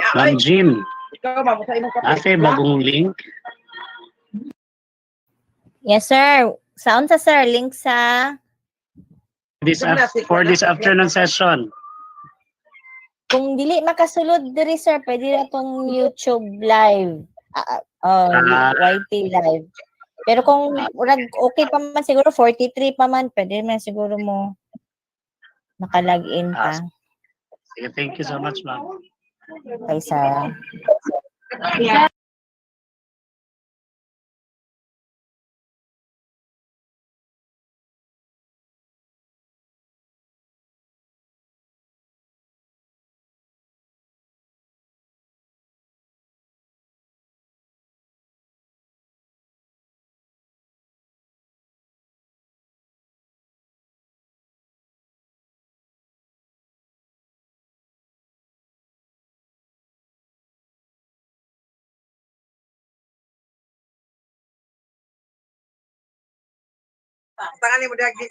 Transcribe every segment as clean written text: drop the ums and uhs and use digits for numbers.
Ma'am Jim, ate bagong link. Yes, sir. Saan sa sir? Link sa... For this afternoon session. Kung dili makasulod diri, sir, pwede na tong YouTube live. YT live. Pero kung okay pa man siguro, 43 pa man, pwede man siguro mo nakalagin ka. Sige, thank you so much, ma'am. Okay, sir. Tangan mo dagi.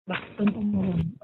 Bakit mo rin?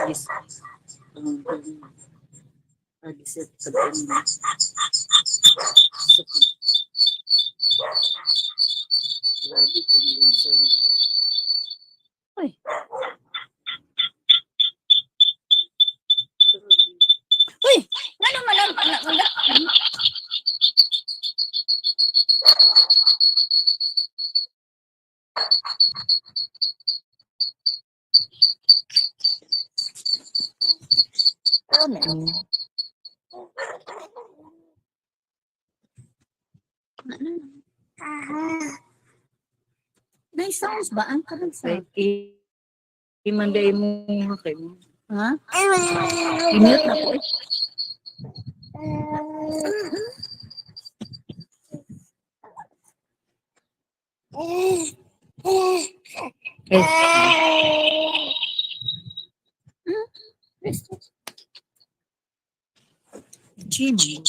Yes. Pag-isip sa ganun. Grabe ko nila sa Uy. Uy! Nga naman ang anak mo na. Ano yun? May sounds ba? Ang karang sa? Imanday mo hakim. Ha? Imute na po eh. Jimmy.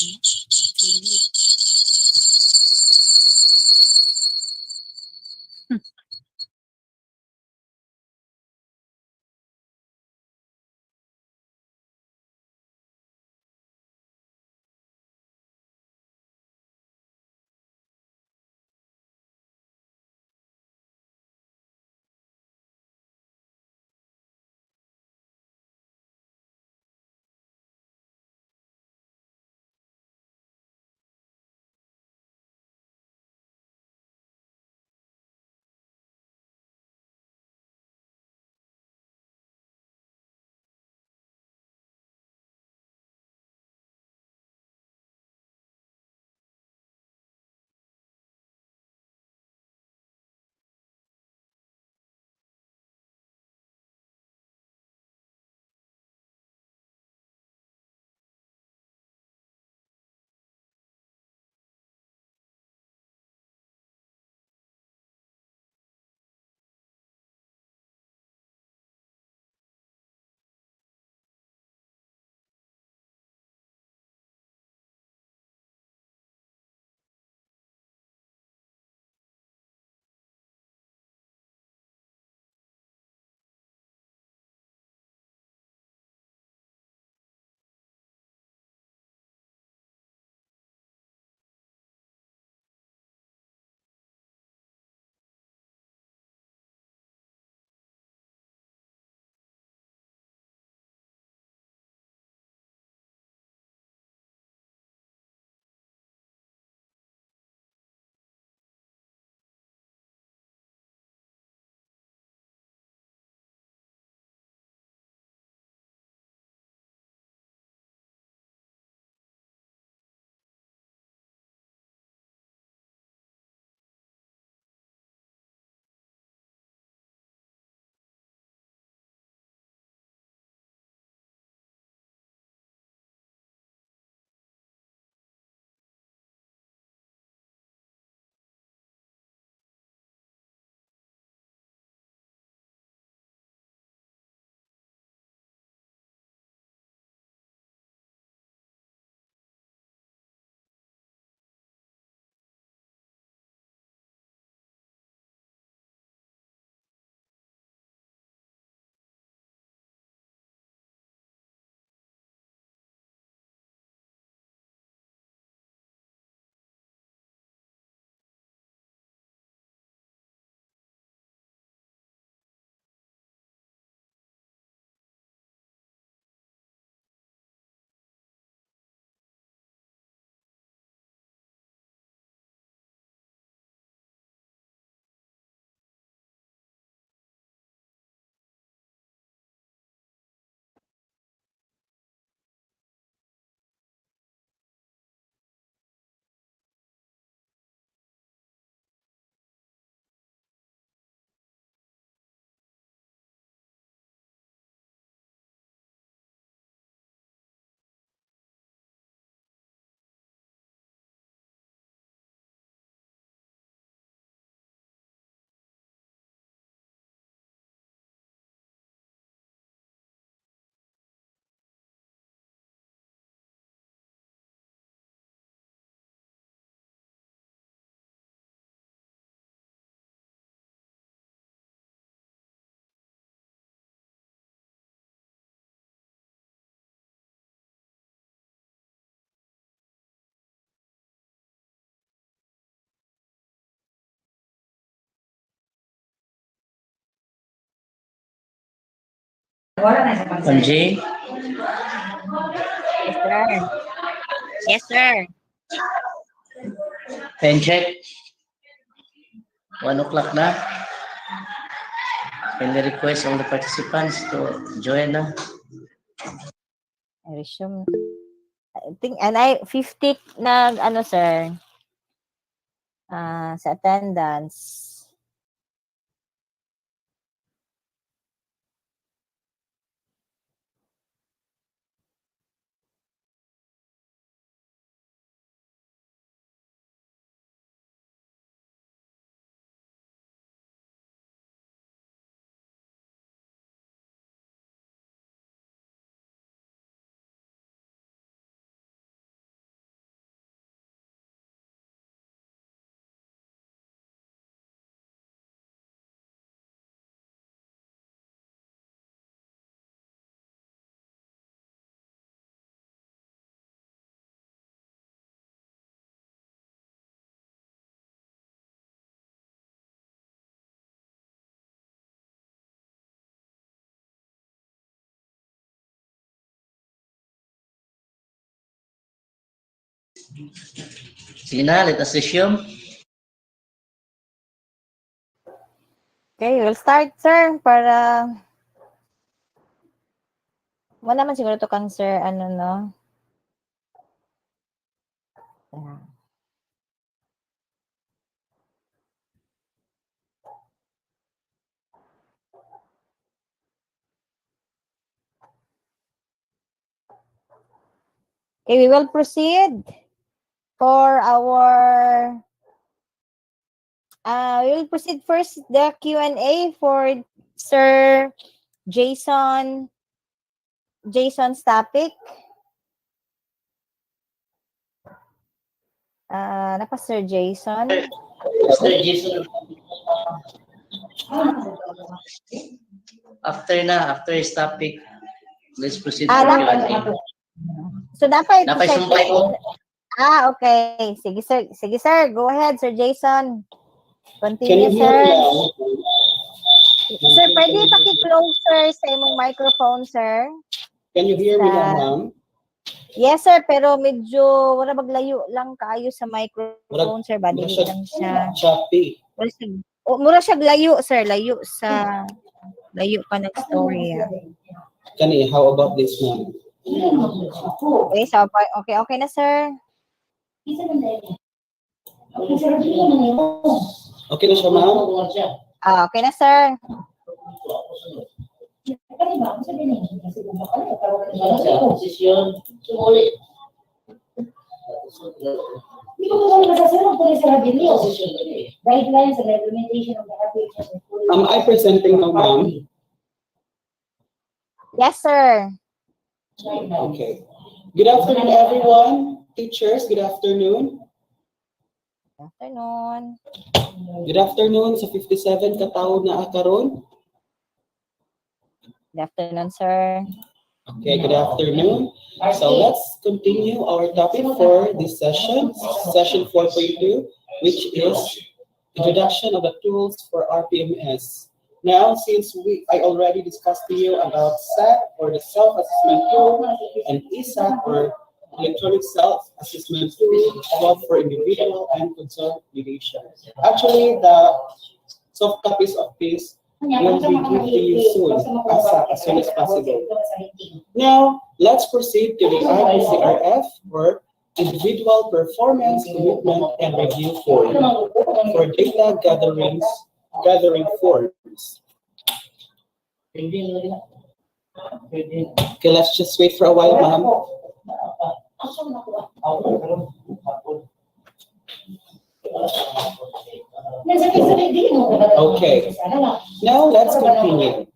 Anji, Yes, sir. Yes, sir. pen check. 1 o'clock na. Can we request all the participants to join na? I resume. I think, and I 50 na ano, sir. Sa attendance. Sige na, let us resume. Okay, we'll start, sir, para wala naman siguro to kang, sir, ano, no? Okay, we will proceed for our we will proceed first the Q&A for Sir Jason's topic. Napa Sir Jason? Mr. Jason. After his topic, let's proceed for Q&A. So dapat Napay sir, sumpay ko. okay. Sige sir. Sige sir. Go ahead, Sir Jason. Can Continue, you hear sir. me now? Sir, pwede paki-close, sir, sa imong microphone, sir. Can you hear me now, ma'am? Yes, sir, pero medyo wala maglayo lang kayo sa microphone, sir. Bali lang siya. Choppy. Mura siya layo, sir. Layo pa nag-story. Kani, how about this, ma'am? Okay, so, okay na, sir. Okay na siya, ma'am? Okay na, sir. Am I presenting now, ma'am? Yes, sir. Okay. Good afternoon, everyone. Teachers, good afternoon. Good afternoon. Good afternoon sa 57 katao na akaron. Good afternoon, sir. Okay, good afternoon. So let's continue our topic for this session, session 4.2, which is introduction of the tools for RPMS. Now, since I already discussed to you about SAT or the self-assessment tool and ESAT or electronic self-assessment tool for individual and consolidation. Actually, the soft copies of this will be given to you soon, as soon as possible. Now, let's proceed to the IPCRF or Individual Performance Commitment and Review Form for data gathering forms. Okay, let's just wait for a while, ma'am. Okay, now let's continue.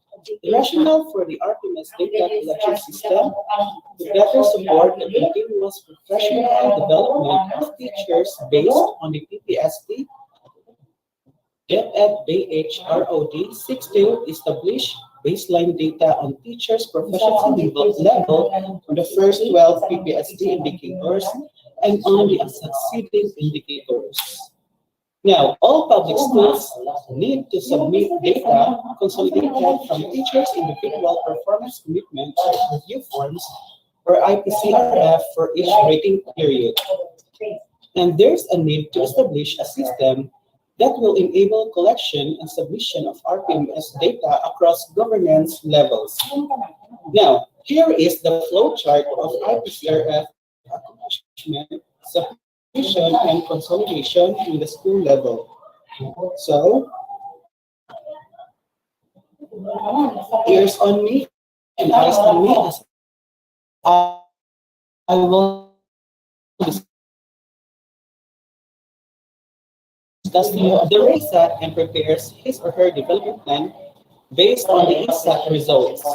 The rationale for the RPMS data collection system to better support the continuous professional development of teachers based on the PPST BHROD 6 establish baseline data on teachers' professional level on the first 12 PPST indicators and on the succeeding indicators. Now, all public schools need to submit data consolidated from teachers' individual performance commitment review forms or IPCRF for each rating period. And there's a need to establish a system that will enable collection and submission of RPMS data across governance levels. Now, here is the flow chart of IPCRF accomplishment, submission, and consolidation in the school level. So, ears on me and eyes on me as I will discuss the reset and prepares his or her development plan based on the ESAT results.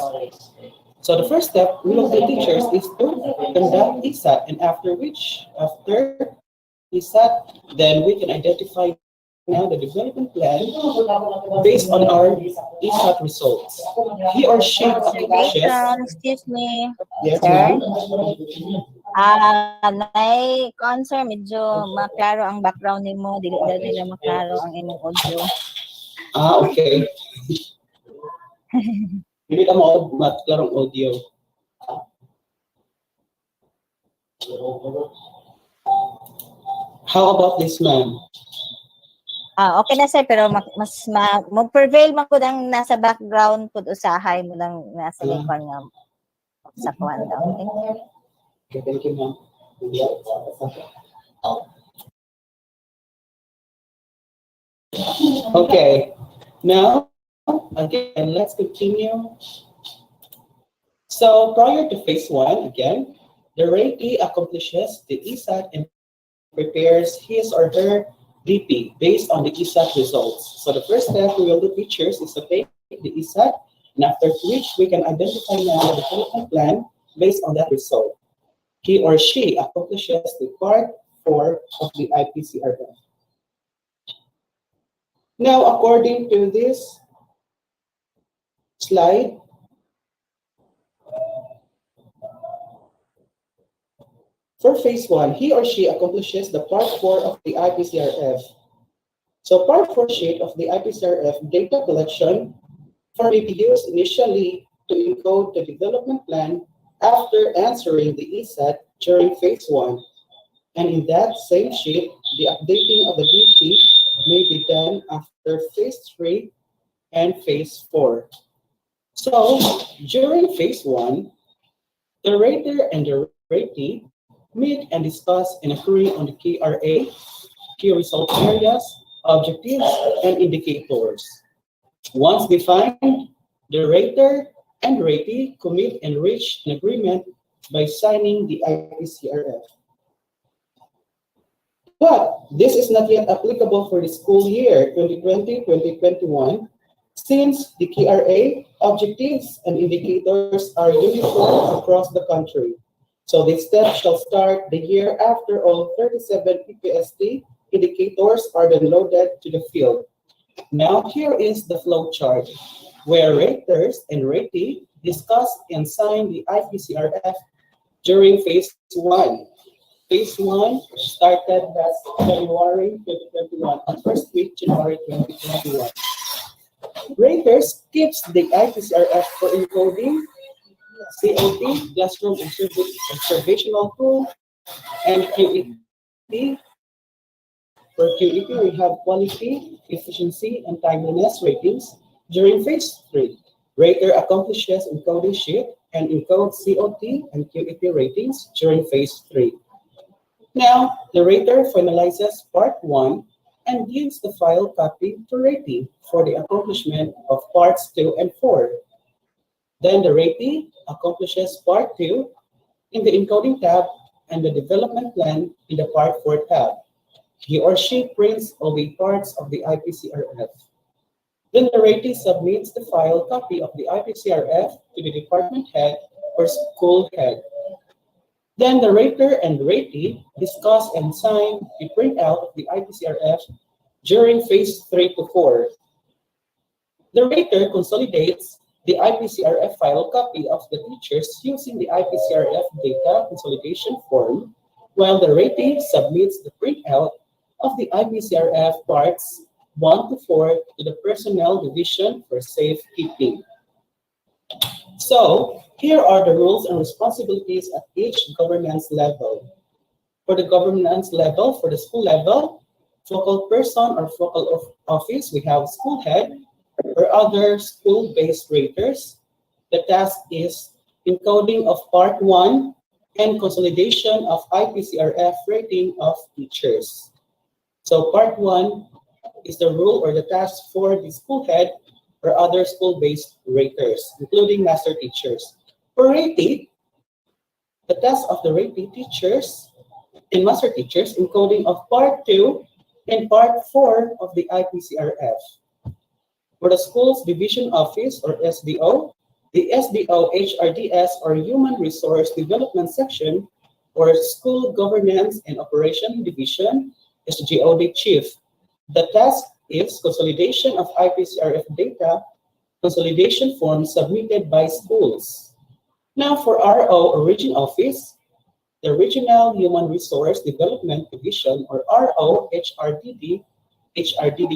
So the first step we will do teachers is to conduct ESAT, and after ESAT, then we can identify now the development plan based on our ESAT results. He or she accomplishes. Excuse me. Yes, Sir? ma'am. May concern, medyo maklaro ang background nimo, dili na nila maklaro ang imong audio. Okay. Hindi ka maklarong audio. How about this, ma'am? Okay na sir, pero mag-prevail man ko ang nasa background pud usahay mo lang nasa likod nga sa kwan daw. Okay, thank you, ma'am. Okay, now, again, let's continue. So prior to phase 1, again, the ratee accomplishes the ESAT and prepares his or her DP based on the ESAT results. So the first step we will do teachers is to take the ESAT, and after which we can identify now the development plan based on that result. He or she accomplishes the part 4 of the IPCRF. Now, according to this slide, for phase 1, he or she accomplishes the part 4 of the IPCRF. So part 4 sheet of the IPCRF data collection form may be used initially to encode the development plan after answering the ESAT during phase 1. And in that same sheet, the updating of the DP may be done after phase 3 and phase 4. So during phase 1, the rater and the ratee meet and discuss and agree on the KRA, key result areas, objectives, and indicators. Once defined, the rater and ratee commit and reach an agreement by signing the IPCRF. But this is not yet applicable for the school year 2020-2021, since the KRA, objectives, and indicators are uniform across the country. So this step shall start the year after all 37 PPST indicators are then loaded to the field. Now here is the flow chart, where raters and ratee discuss and sign the IPCRF during phase 1. Phase 1 started last January 2021, on first week January 2021. Raters keeps the IPCRF for encoding, COT, classroom observational tool, and QET. For QET, we have quality, efficiency, and timeliness ratings. During phase 3, rater accomplishes encoding sheet and encodes COT and QET ratings during phase 3. Now, the rater finalizes part 1 and gives the file copy to ratee for the accomplishment of parts 2 and 4. Then the ratee accomplishes part 2 in the encoding tab and the development plan in the part 4 tab. He or she prints all the parts of the IPCRF. Then the ratee submits the file copy of the IPCRF to the department head or school head. Then the rater and ratee discuss and sign the printout of the IPCRF during phase 3 to 4. The rater consolidates the IPCRF file copy of the teachers using the IPCRF data consolidation form, while the ratee submits the printout of the IPCRF parts 1 to 4 to the Personnel Division for Safekeeping. So, here are the rules and responsibilities at each governance level. For the governance level, for the school level, focal person or focal office, we have school head or other school-based raters. The task is encoding of part 1 and consolidation of IPCRF rating of teachers. So part 1 is the rule or the task for the school head or other school-based raters, including master teachers. For rating, the task of the rating teachers and master teachers, encoding of part 2 and part 4 of the IPCRF. For the school's division office or SDO, the SDO HRDS or Human Resource Development Section or School Governance and Operation Division is the GOD chief. The task is consolidation of IPCRF data, consolidation forms submitted by schools. Now for RO or Region Office, the Regional Human Resource Development Division or RO HRDD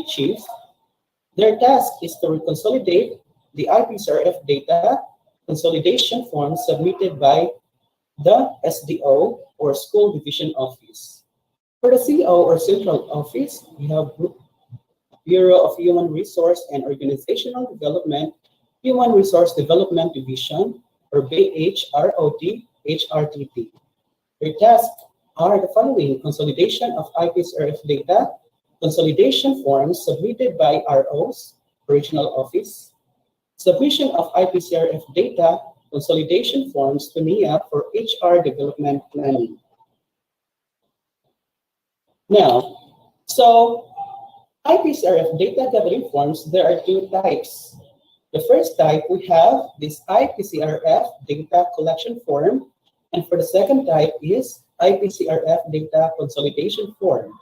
chief, their task is to consolidate the IPCRF data consolidation forms submitted by the SDO or School Division Office. For the CO or Central Office, we have Bureau of Human Resource and Organizational Development, Human Resource Development Division, or BHROD, HRTD. Their tasks are the following: consolidation of IPCRF data, consolidation forms submitted by ROs, Regional Office, submission of IPCRF data, consolidation forms to NIA for HR development planning. Now, so IPCRF data gathering forms, there are two types. The first type, we have this IPCRF data collection form, and for the second type is IPCRF data consolidation form.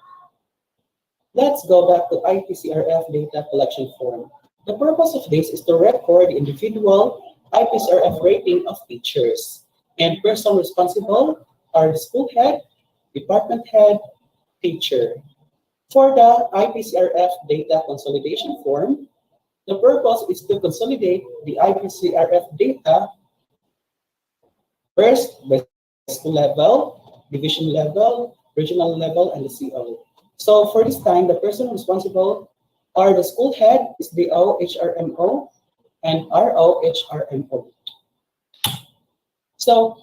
Let's go back to IPCRF data collection form. The purpose of this is to record the individual IPCRF rating of teachers, and person responsible are the school head, department head, teacher. For the IPCRF data consolidation form, the purpose is to consolidate the IPCRF data first by school level, division level, regional level, and the CO. So for this time, the person responsible are the school head, SDO, HRMO, and RO, HRMO. So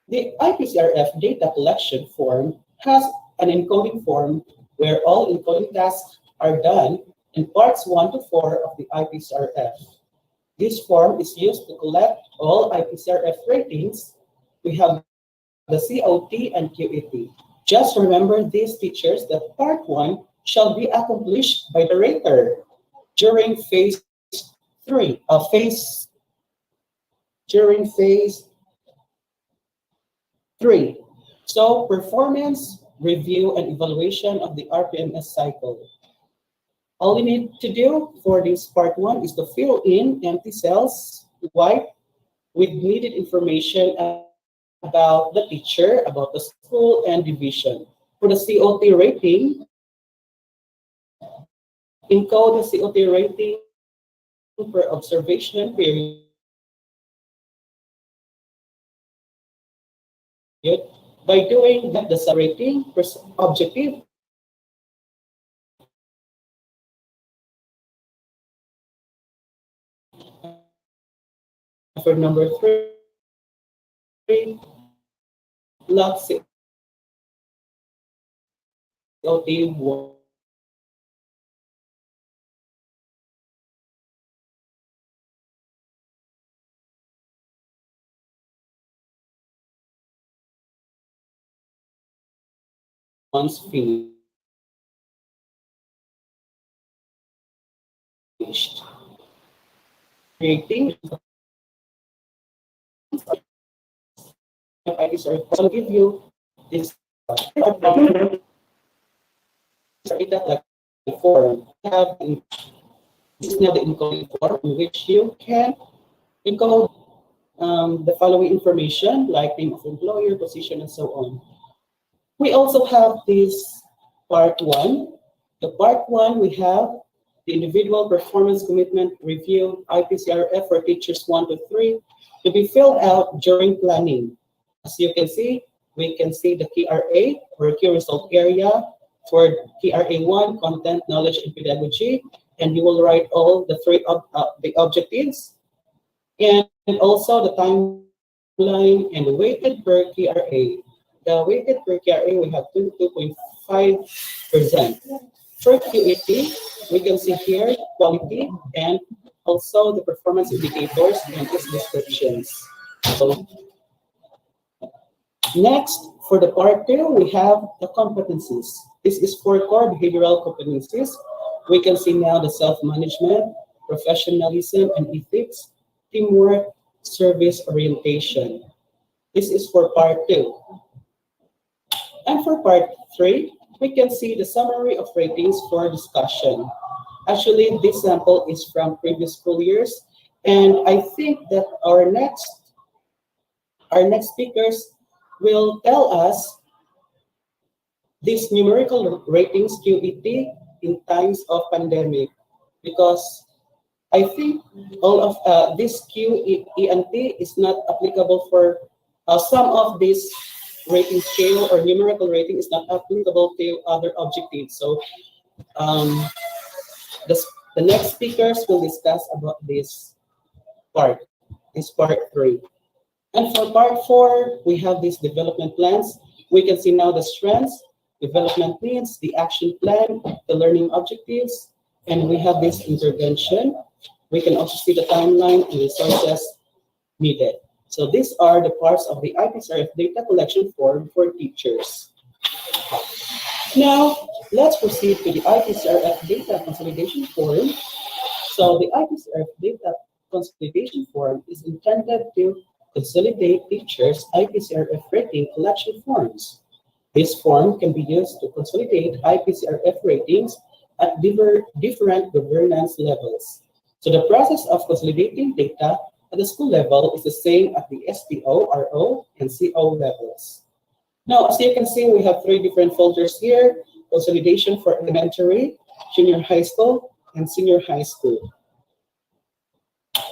the IPCRF data collection form has an encoding form where all encoding tasks are done in parts 1 to 4 of the IPCRF. This form is used to collect all IPCRF ratings. We have the COT and QET. Just remember these teachers that part 1 shall be accomplished by the rater during phase 3, during phase 3. So performance, review, and evaluation of the RPMS cycle. All you need to do for this part 1 is to fill in empty cells, white, with needed information about the teacher, about the school, and division. For the COT rating, encode the COT rating per observation period by doing the rating per objective for number 3, log COT 1. Once finished. Creating I'll give you this data form. Have this is now the encoding form in which you can encode the following information like name of employer, position, and so on. We also have this part 1. The part 1, we have the individual performance commitment review, IPCRF for teachers 1 to 3, to be filled out during planning. As you can see, we can see the KRA or key result area for KRA1, content, knowledge, and pedagogy, and you will write all the three the objectives, and also the timeline and weighted per KRA. The weighted per KRA, we have 2.5%. For QET, we can see here quality and also the performance indicators and its descriptions. So next, for the part 2, we have the competencies. This is for core behavioral competencies. We can see now the self-management, professionalism and ethics, teamwork, service orientation. This is for part 2. And for part 3, we can see the summary of ratings for discussion. Actually, this sample is from previous school years, and I think that our next speakers will tell us these numerical ratings QET in times of pandemic, because I think all of this QET is not applicable for some of these rating scale or numerical rating is not applicable to other objectives. So the next speakers will discuss about this part 3. And for part 4, we have these development plans. We can see now the strengths, development needs, the action plan, the learning objectives, and we have this intervention. We can also see the timeline and resources needed. So these are the parts of the IPCRF data collection form for teachers. Now, let's proceed to the IPCRF data consolidation form. So the IPCRF data consolidation form is intended to consolidate teachers' IPCRF rating collection forms. This form can be used to consolidate IPCRF ratings at different governance levels. So the process of consolidating data at the school level is the same at the SPO, RO, and CO levels. Now, as you can see, we have 3 different folders here: consolidation for elementary, junior high school, and senior high school.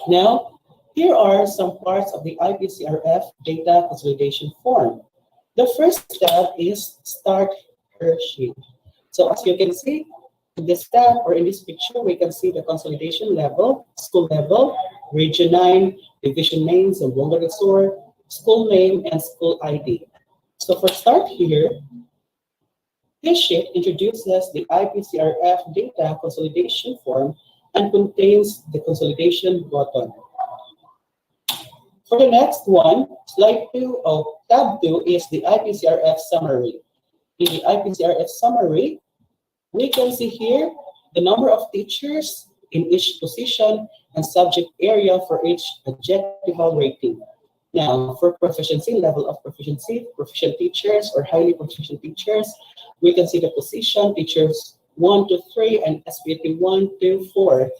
Now, here are some parts of the IPCRF data consolidation form. The first step is start her sheet. So as you can see, in this tab or in this picture, we can see the consolidation level, school level, region 9, division names, and Bonga-Resor, school name, and school ID. So for start here, this sheet introduces the IPCRF data consolidation form and contains the consolidation button. For the next one, slide 2 of tab 2 is the IPCRF summary. In the IPCRF summary, we can see here the number of teachers in each position and subject area for each adjectival rating. Now, for proficiency, level of proficiency, proficient teachers or highly proficient teachers, we can see the position, teachers 1 to 3 and SPT 1 to 4.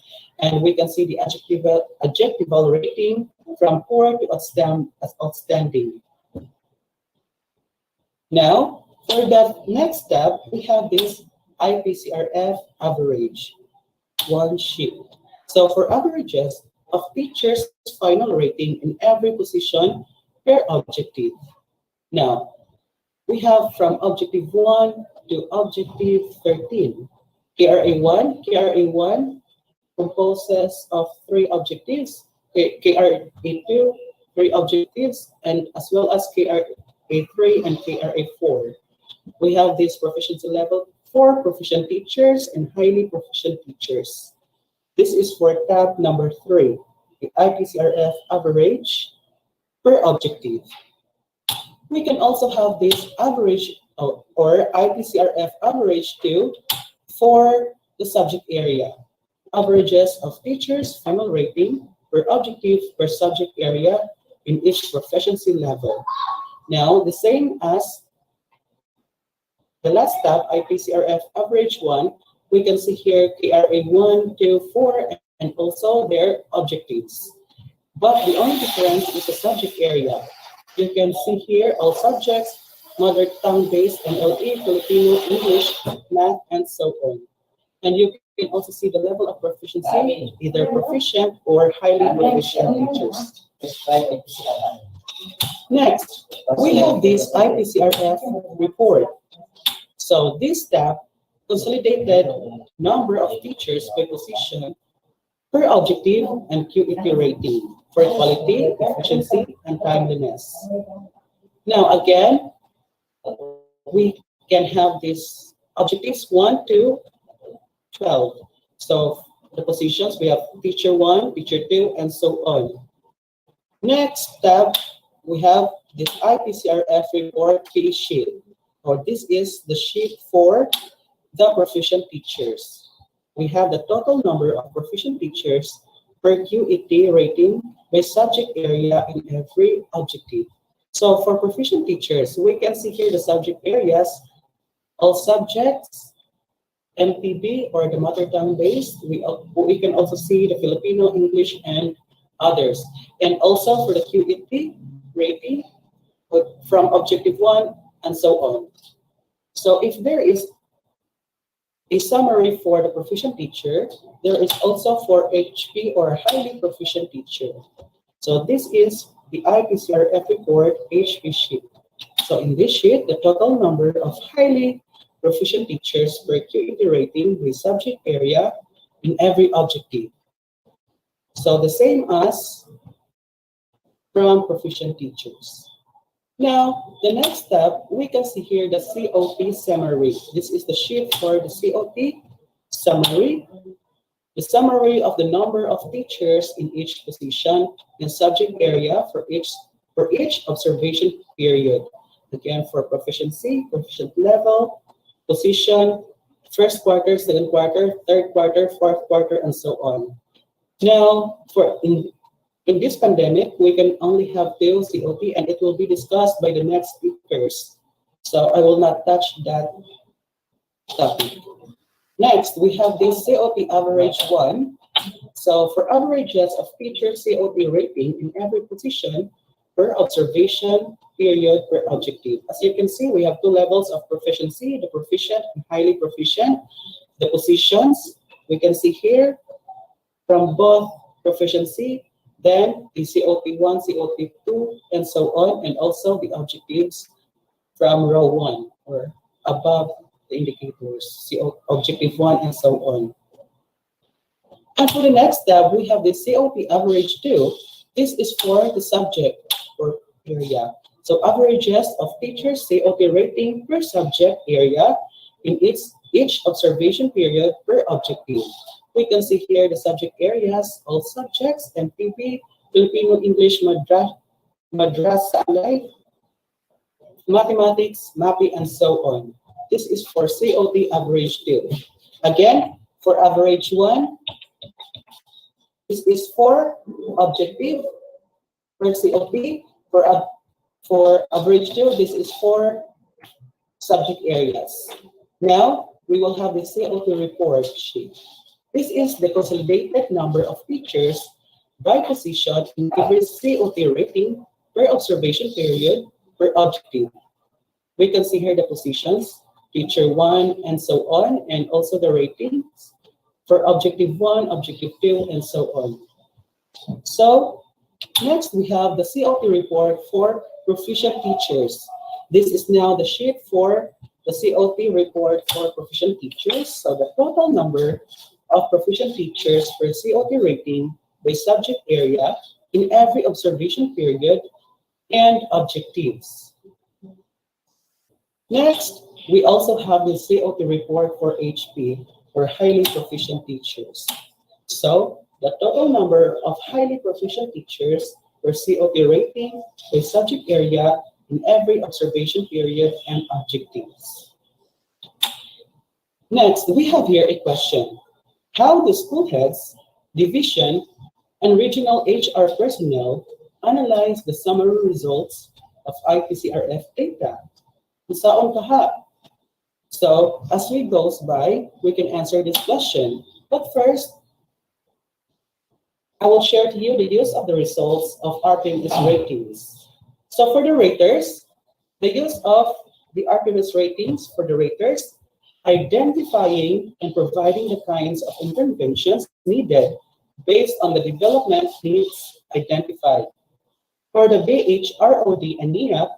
And we can see the adjectival rating from poor to outstanding. Now, for the next step, we have this IPCRF average, one sheet. So for averages of teachers' final rating in every position per objective. Now, we have from objective 1 to objective 13. KRA1 composes of 3 objectives, KRA2, 3 objectives, and as well as KRA3 and KRA4. We have this proficiency level for proficient teachers and highly proficient teachers. This is for tab number 3, the IPCRF average per objective. We can also have this average or IPCRF average 2 for the subject area. Averages of teachers' final rating per objective per subject area in each proficiency level. Now, the same as the last tab, IPCRF average 1, we can see here KRA 1, 2, 4, and also their objectives. But the only difference is the subject area. You can see here all subjects mother tongue-based MLE, Filipino, English, math, and so on. And you can also see the level of proficiency, either proficient or highly proficient teachers. Next, we have this IPCRF report. So this tab consolidated number of teachers by position per objective and QET rating for quality, efficiency, and timeliness. Now again, we can have these objectives 1 to 12. So the positions, we have teacher 1, teacher 2, and so on. Next tab, we have this IPCRF report key sheet. Or this is the sheet for the proficient teachers. We have the total number of proficient teachers per QET rating by subject area in every objective. So for proficient teachers, we can see here the subject areas, all subjects, MPB or the mother tongue based. We can also see the Filipino, English, and others. And also for the QET rating from objective 1 and so on. So if there is a summary for the proficient teacher, there is also for HP or highly proficient teacher. So this is the IPCRF report HP sheet. So in this sheet, the total number of highly proficient teachers per QET rating by subject area in every objective. So the same as from proficient teachers. Now, the next step, we can see here the COT summary. This is the sheet for the COT summary. The summary of the number of teachers in each position and subject area for each observation period. Again, for proficiency, proficient level, position, first quarter, second quarter, third quarter, fourth quarter, and so on. Now, in this pandemic, we can only have 2 COT, and it will be discussed by the next speakers. So I will not touch that topic. Next, we have this COT average 1. So for averages of teacher COT rating in every position per observation period per objective. As you can see, we have 2 levels of proficiency, the proficient and highly proficient. The positions, we can see here from both proficiency, then the COT1, COT2, and so on, and also the objectives from row 1 or above the indicators, objective 1, and so on. And for the next tab, we have the COT average 2. This is for the subject or area. So averages of teachers' COT rating per subject area in each observation period per objective. We can see here the subject areas, all subjects, MPB, Filipino, English, Madrasa, Life, Mathematics, MAPI, and so on. This is for COT average 2. Again, for average 1, this is for objective per COT. For average 2, this is for subject areas. Now, we will have the COT report sheet. This is the consolidated number of teachers by position in every COT rating per observation period per objective. We can see here the positions, teacher 1, and so on, and also the ratings for objective 1, objective 2, and so on. So, next we have the COT report for proficient teachers. This is now the sheet for the COT report for proficient teachers. So the total number of proficient teachers per COT rating by subject area in every observation period and objectives. Next, we also have the COT report for HP, or highly proficient teachers. So the total number of highly proficient teachers per COT rating by subject area in every observation period and objectives. Next, we have here a question. How do school heads, division, and regional HR personnel analyze the summary results of IPCRF data? Saan kaha? So, as we goes by, we can answer this question. But first, I will share to you the use of the results of RPMS ratings. So for the raters, The use of the RPMS ratings for the raters, identifying and providing the kinds of interventions needed based on the development needs identified. For the BH, ROD, and NEAP,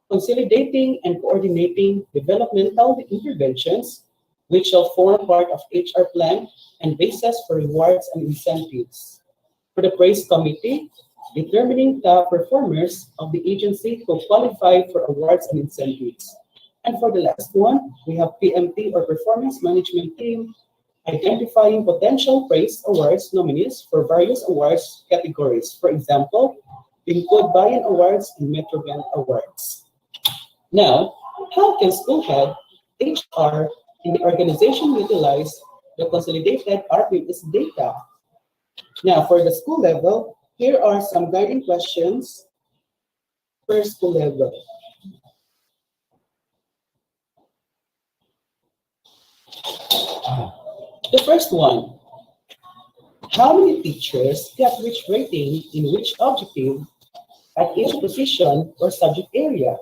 consolidating and coordinating developmental interventions, which shall form part of HR plan and basis for rewards and incentives. For the praise committee, determining top performers of the agency who qualify for awards and incentives. And for the last one, we have PMT or Performance Management Team, identifying potential praise awards nominees for various awards categories. For example, include Bayan Awards and Metrobank Awards. Now, how can school head, HR, and the organization utilize the consolidated RPMS data? Now, for the school level, here are some guiding questions per school level. The first one, how many teachers get which rating in which objective at each position or subject area?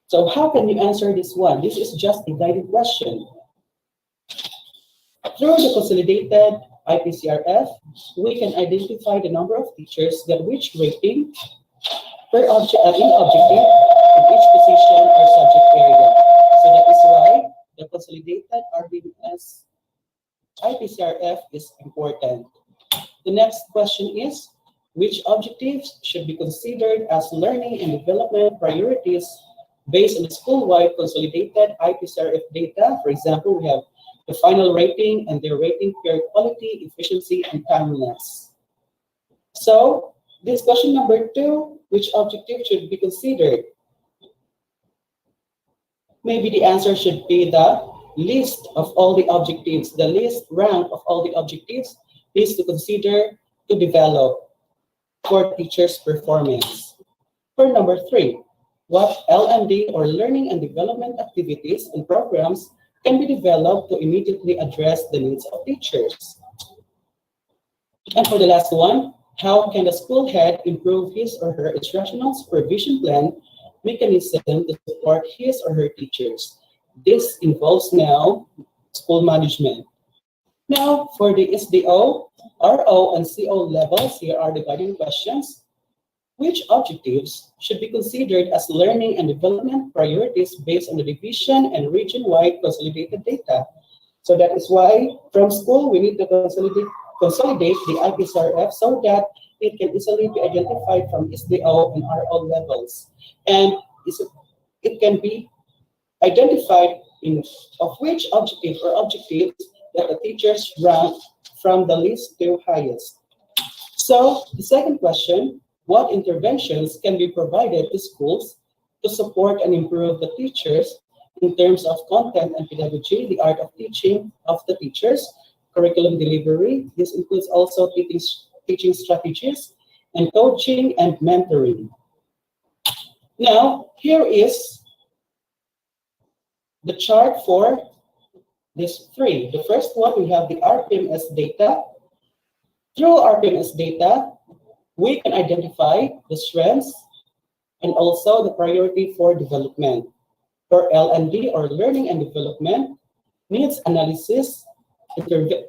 So how can you answer this one? This is just a guided question. Through the consolidated IPCRF, we can identify the number of teachers get which rating per object in objective in each position or subject area. So that is why the consolidated RPMS IPCRF is important. The next question is, which objectives should be considered as learning and development priorities based on the school-wide consolidated IPCRF data? For example, we have the final rating and their rating per quality, efficiency, and timeliness. So, this question number 2, which objective should be considered? Maybe the answer should be the list of all the objectives. The list rank of all the objectives is to consider to develop for teachers' performance. For number 3, what LND or learning and development activities and programs can be developed to immediately address the needs of teachers? And for the last one, how can the school head improve his or her instructional supervision plan mechanism to support his or her teachers? This involves now school management. Now, for the SDO, RO, and CO levels, here are the guiding questions. Which objectives should be considered as learning and development priorities based on the division and region-wide consolidated data? So that is why from school we need to consolidate the IPCRF so that it can easily be identified from SDO and RO levels. And it can be identified in of which objective or objectives that the teachers rank from the least to highest. So the second question, what interventions can be provided to schools to support and improve the teachers in terms of content and pedagogy, the art of teaching of the teachers, curriculum delivery? This includes also teaching strategies and coaching and mentoring. Now, here is the chart for these 3. The first one, we have the RPMS data. Through RPMS data, we can identify the strengths and also the priority for development. For L&D or learning and development, needs analysis,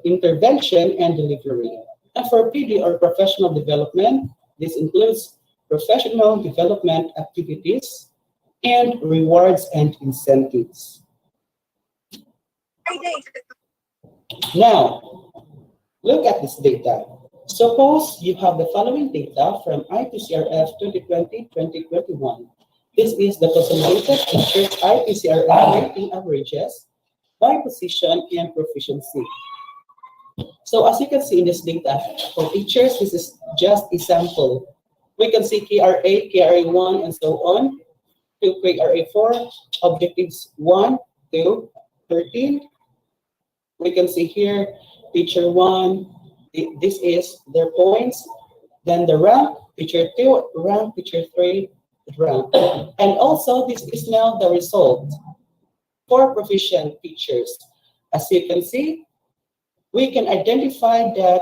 intervention, and delivery. And for PD or professional development, this includes professional development activities and rewards and incentives. Now, look at this data. Suppose you have the following data from IPCRF 2020-2021. This is the consolidated teachers IPCRF rating averages by position and proficiency. So as you can see in this data, for teachers, this is just a sample. We can see KRA, KRA1, and so on, to KRA4, objectives 1 to 13. We can see here, teacher 1, this is their points, then the rank, teacher 2, rank, teacher 3, rank. And also, this is now the result for proficient teachers. As you can see, we can identify that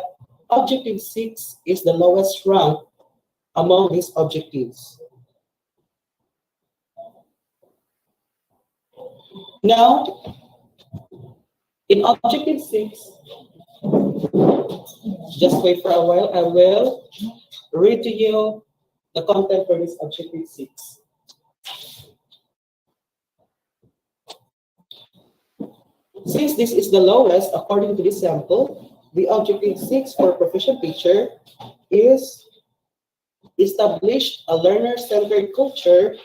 objective 6 is the lowest rank among these objectives. Now, in Objective 6, just wait for a while, I will read to you the content for this Objective 6. Since this is the lowest, according to this sample, the Objective 6 for proficient teacher is establish a learner-centered culture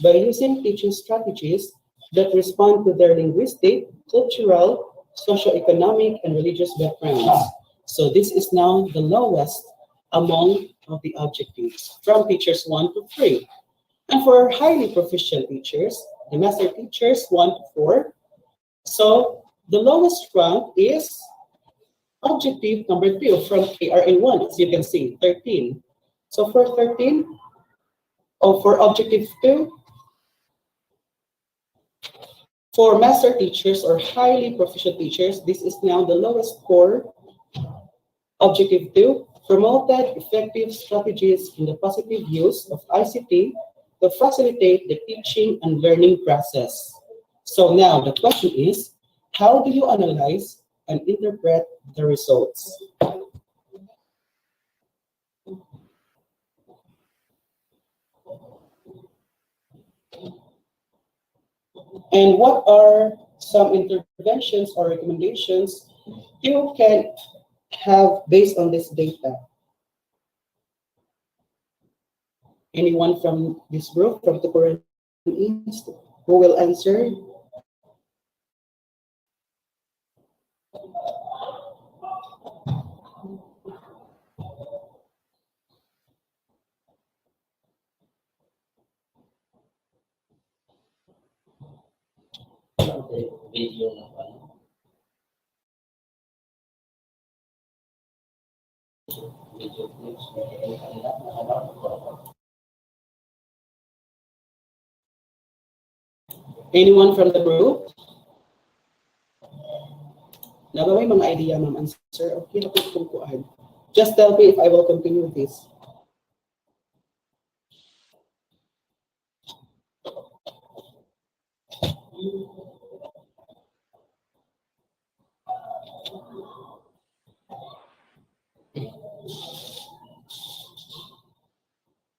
by using teaching strategies that respond to their linguistic, cultural, socioeconomic, and religious backgrounds. So this is now the lowest among of the objectives from teachers 1 to 3. And for highly proficient teachers, the master teachers 1 to 4. So the lowest rank is objective number 2 from KRA1, as you can see, 13. So for 13, for objective 2, for master teachers or highly proficient teachers, this is now the lowest score. Objective 2, promoted effective strategies in the positive use of ICT to facilitate the teaching and learning process. So now the question is, how do you analyze and interpret the results? And what are some interventions or recommendations you can have based on this data? Anyone from this group, from the East, who will answer? Anyone from the group? Nagaway mga idea, ma'am, answer. Okay, napagtungkuan. Just tell me if I will continue with this.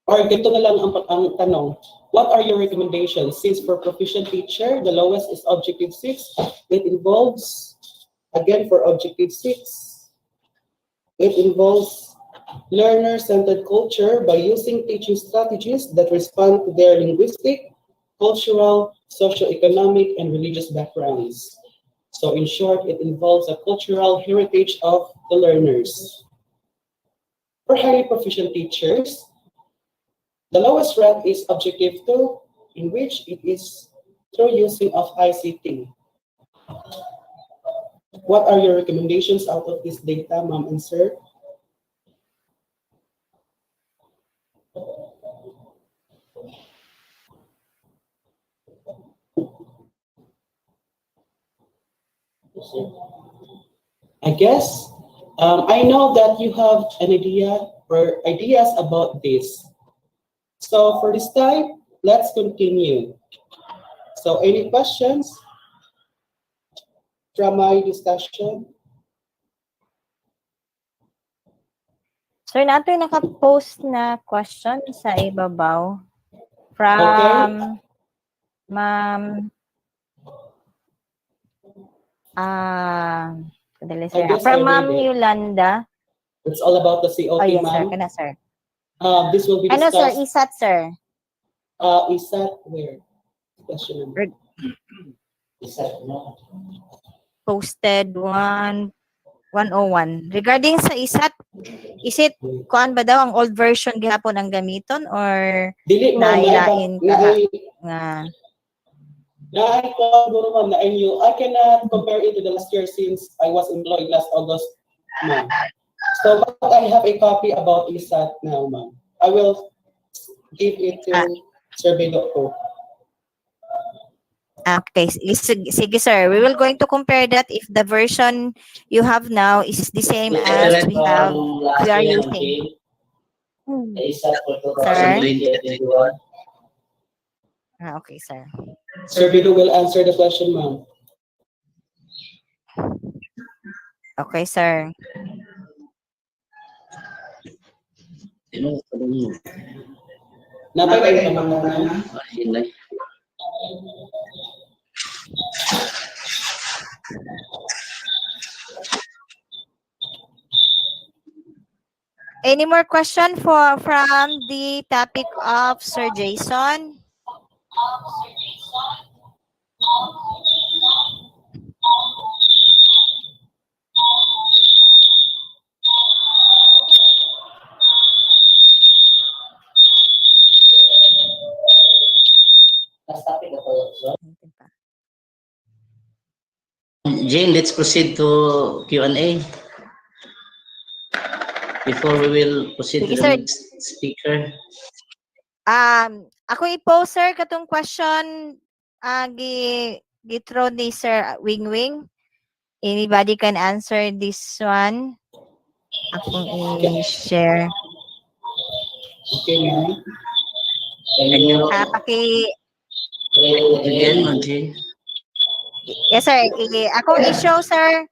Or ganito na lang ang tanong. What are your recommendations? Since for proficient teacher, the lowest is objective 6. It involves, again for objective 6, it involves learner-centered culture by using teaching strategies that respond to their linguistic, cultural, socioeconomic, and religious backgrounds. So in short, it involves a cultural heritage of the learners. For highly proficient teachers, the lowest rank is objective 2, in which it is through using of ICT. What are your recommendations out of this data, ma'am and sir? I guess I know that you have an idea or ideas about this. So for this time, let's continue. So any questions from my discussion? Sir, nato yung naka-post na question sa ibabaw from Ma'am from Ma'am Yolanda. It's all about the COT, oh, yes, ma'am. Sir. Kana, sir. This will be Ano, discussed. sir? ISAT, sir. ISAT where? Question number. ISAT, no. Posted 101. Regarding sa ISAT, is it kuan ba daw ang old version gihapon ang gamiton or Dili, ma'am, nailain ka nga? I cannot compare it to the last year since I was employed last August, ma'am. So but I have a copy about ISAT now, ma'am. I will give it to survey.co. Okay, sige sir. We will going to compare that if the version you have now is the same as we are using. Sir? Okay, sir. Sir Bido will answer the question, ma'am. Okay, sir. Napay kayo tamangan. Any more question from the topic of Sir Jason? Jane, let's proceed to Q&A. Before we will proceed to Sige, the sir. next speaker. Ako i-post, sir, katong question gi-throw ni Sir Wing Wing. Anybody can answer this one. Akong i-share. Okay, ma'am. Can you again, Ma'am Jane? Yes, sir. Akong i-show, sir.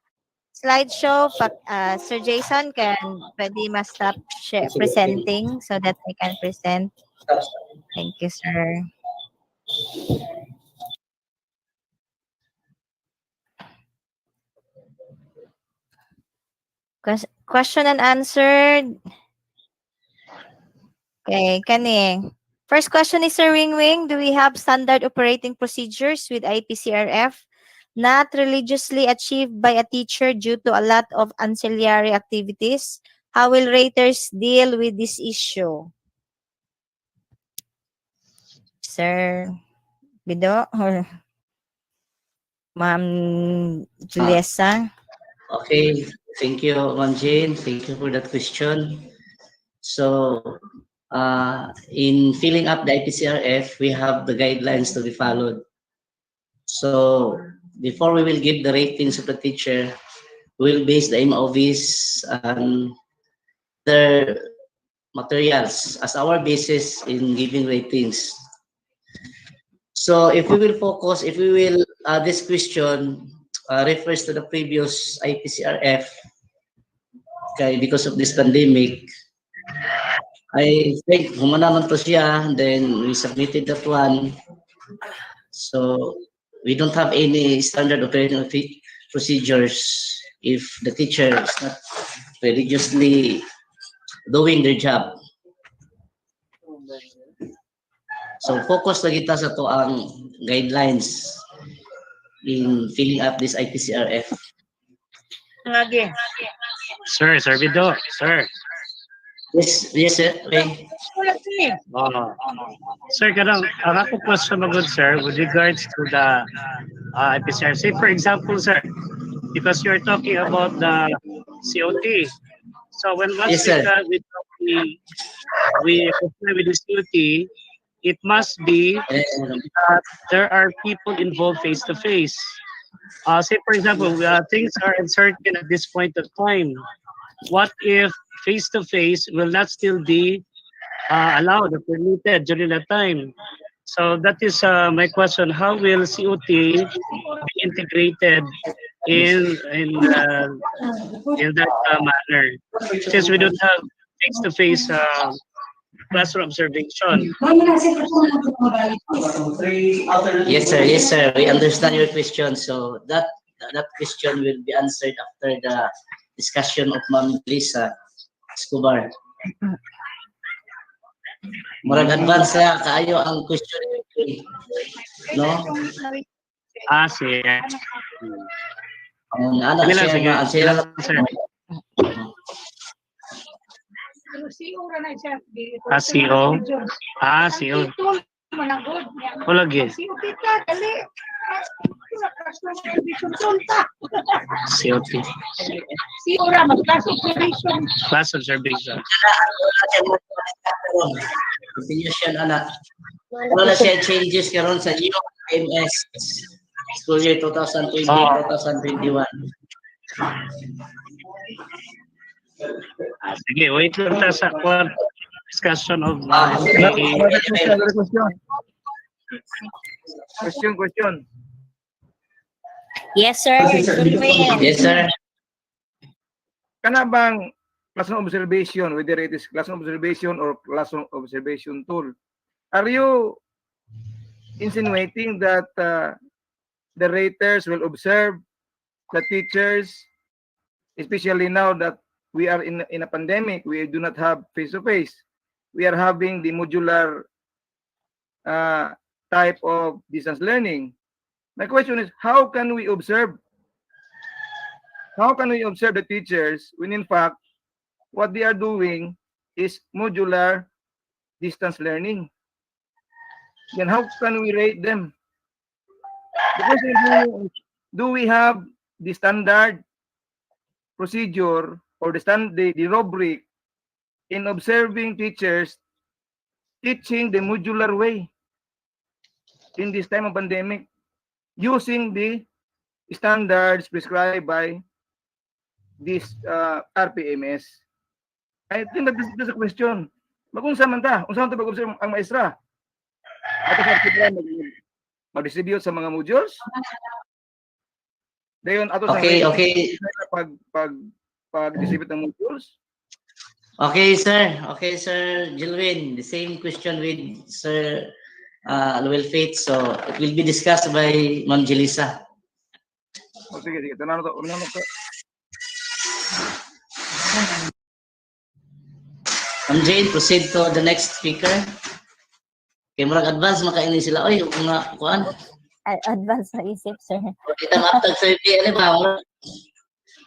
Slideshow. Sir Jason, pwede ma-stop presenting so that I can present. Thank you, sir. Question and answer. Okay, kani. First question is Sir Wing Wing. Do we have standard operating procedures with IPCRF not religiously achieved by a teacher due to a lot of ancillary activities? How will raters deal with this issue? Sir Bido or Ma'am Juliesa? Okay, thank you, Ma'am Jane. Thank you for that question. So, in filling up the IPCRF, we have the guidelines to be followed. So, before we will give the ratings of the teacher, we will base the MOVs and their materials as our basis in giving ratings. So, if we will focus, this question refers to the previous IPCRF, okay, because of this pandemic. I think humana man to siya, then we submitted that one. So we don't have any standard operating procedures if the teacher is not religiously doing their job. So focus lagi ta sa to ang guidelines in filling up this IPCRF. Sir Bido, sir. Yes, sir. Okay. Sir, ako question magod, sir, with regards to the IPCR. Say, for example, sir, because you're talking about the COT. So when once Yes, we comply with the COT, it must be that there are people involved face to face. Say, for example, things are uncertain at this point of time. What if face-to-face will not still be allowed or permitted during that time? So that is my question. How will COT be integrated in that manner? Since we don't have face-to-face classroom observation. Yes, sir. We understand your question. So that question will be answered after the discussion of Ma'am Lisa Escobar. Murag advance na kaayo ang question, no? Siya. Ano siya, sila CO. CO. Lagi. COT. Class observation. Continuation, anak. Wala siya changes karon sa new RPMS school year 2020-2021. Sige, wait lang ta sa discussion of Question. Yes, sir. Julwin. Yes, sir. Kana bang classroom observation, whether it is classroom observation or classroom observation tool, are you insinuating that the raters will observe the teachers, especially now that we are in a pandemic, we do not have face-to-face. We are having the modular type of distance learning. My question is, how can we observe the teachers when in fact what they are doing is modular distance learning? Then how can we rate them? The question is, do we have the standard procedure or the rubric in observing teachers teaching the modular way in this time of pandemic using the standards prescribed by this RPMS? I think that this is a question. Unsa man ta pag-observe ang maestra? Ato sa mag-distribute sa mga modules? Dayon ato sa Okay. pag-distribute ng modules? Okay, sir Jilwin. The same question with Sir Luel Faith. So it will be discussed by Ma'am Jelisa. Sige. Tanong to. Ma'am Jane, proceed to the next speaker. Kaya murag advance makaini sila. Oy, mga kuan. Advance na isip, sir. Kita matag sa ano ba?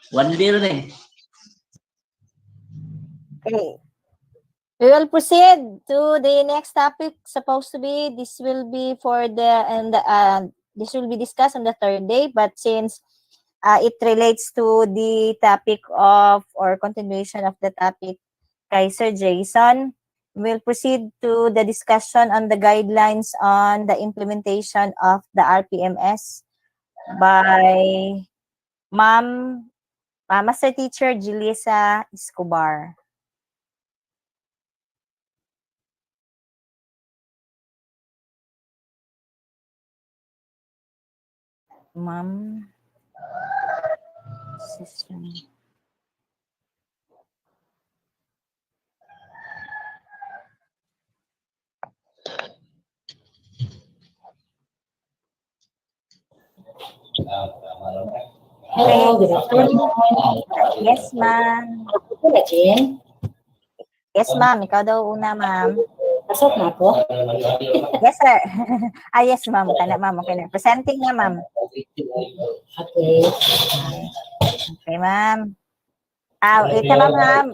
One day rin eh. Okay. We will proceed to the next topic. Supposed to be this will be for this will be discussed on the third day, but since it relates to the topic of or continuation of the topic kay Sir Jason, we'll proceed to the discussion on the guidelines on the implementation of the RPMS by Master Teacher Julissa Escobar. Ma'am. System. Hello, good afternoon. Yes, ma'am. Ako na, Jen. Yes, ma'am. Ikaw daw una, ma'am. Pasok na ako. Yes, sir. Yes, ma'am. Kana, ma'am. Okay na. Presenting na, ma'am. Okay. Okay, ma'am. Ito na, ma'am.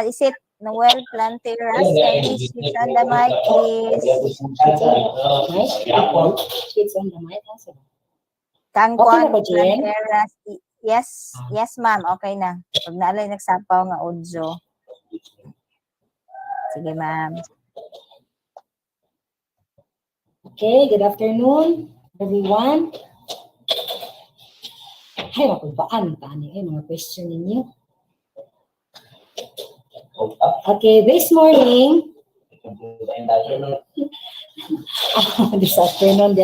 Is it Noel Planteras? Can you switch on the mic, please? Kids on the mic. Kangkwan Okay na ba, Jen? Planteras. Yes, ma'am. Okay na. Pag naalay nagsapaw nga audio. Sige, ma'am. Okay, good afternoon, everyone. Hay, mapagbaan pa mga question ninyo. Okay, this morning, this afternoon,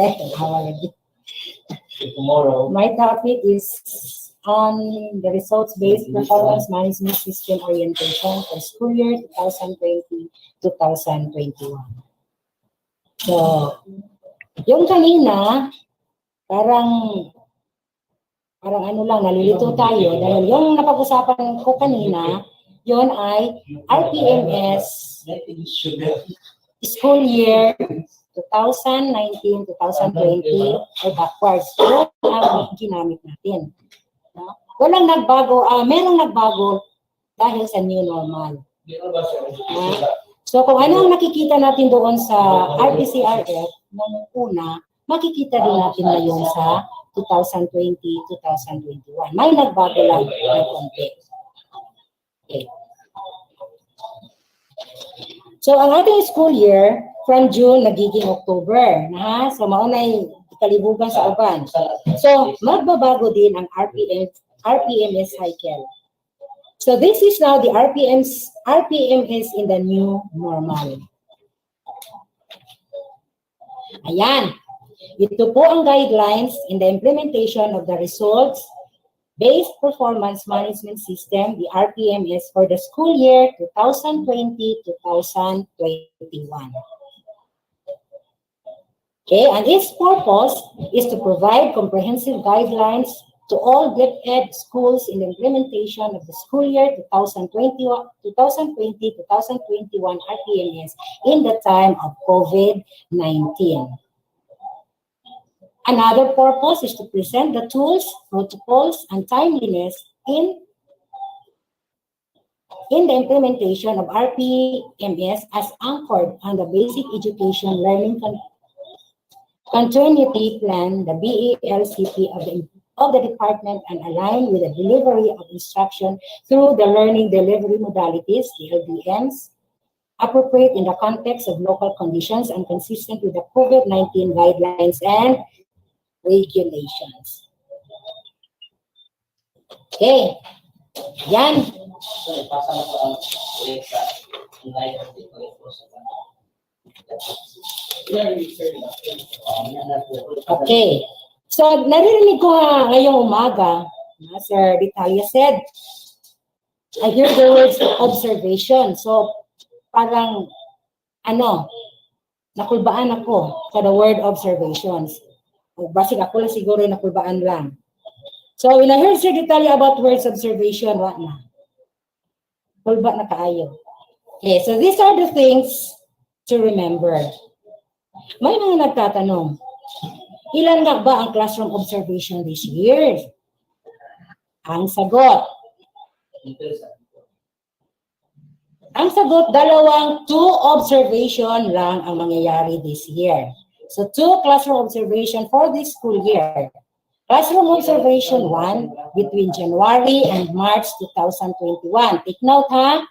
tomorrow, my topic is on the results-based performance management system orientation for school year 2020-2021. So, yung kanina, parang ano lang, nalilito tayo dahil yung napag-usapan ko kanina, yon ay RPMS school year 2019-2020 or backwards. Yun ang ginamit natin. No? Walang nagbago, merong nagbago dahil sa new normal. So kung ano ang nakikita natin doon sa RPCRF nung una, makikita din natin ngayon sa 2020-2021. May nagbago lang ng konti. Okay. So ang ating school year from June nagiging October, na so maunay kalibugan sa uban. So magbabago din ang RPMS cycle. So this is now the RPMS in the new normal. Ayan. Ito po ang guidelines in the implementation of the results-based performance management system, the RPMS, for the school year 2020-2021. Okay, and its purpose is to provide comprehensive guidelines to all DepEd schools in the implementation of the school year 2020-2021 RPMS in the time of COVID-19. Another purpose is to present the tools, protocols, and timeliness in the implementation of RPMS as anchored on the Basic Education Learning Continuity Plan, the BELCP of the department, and aligned with the delivery of instruction through the learning delivery modalities, the LDMs, appropriate in the context of local conditions and consistent with the COVID-19 guidelines and regulations. Okay. Yan. Okay. So, naririnig ko ngayong umaga, Sir Vitalia said, I hear the words observation. So, parang, nakulbaan ako sa the word observations. Basig ako lang siguro nakulbaan lang. So, when I heard Sir Vitalia about words observation, what na? Kulba na kaayo. Okay, so these are the things to remember. May mga nagtatanong, ilan nga ba ang classroom observation this year? Ang sagot, dalawang 2 observation lang ang mangyayari this year. So 2 classroom observation for this school year. Classroom observation 1 between January and March 2021. Take note ha.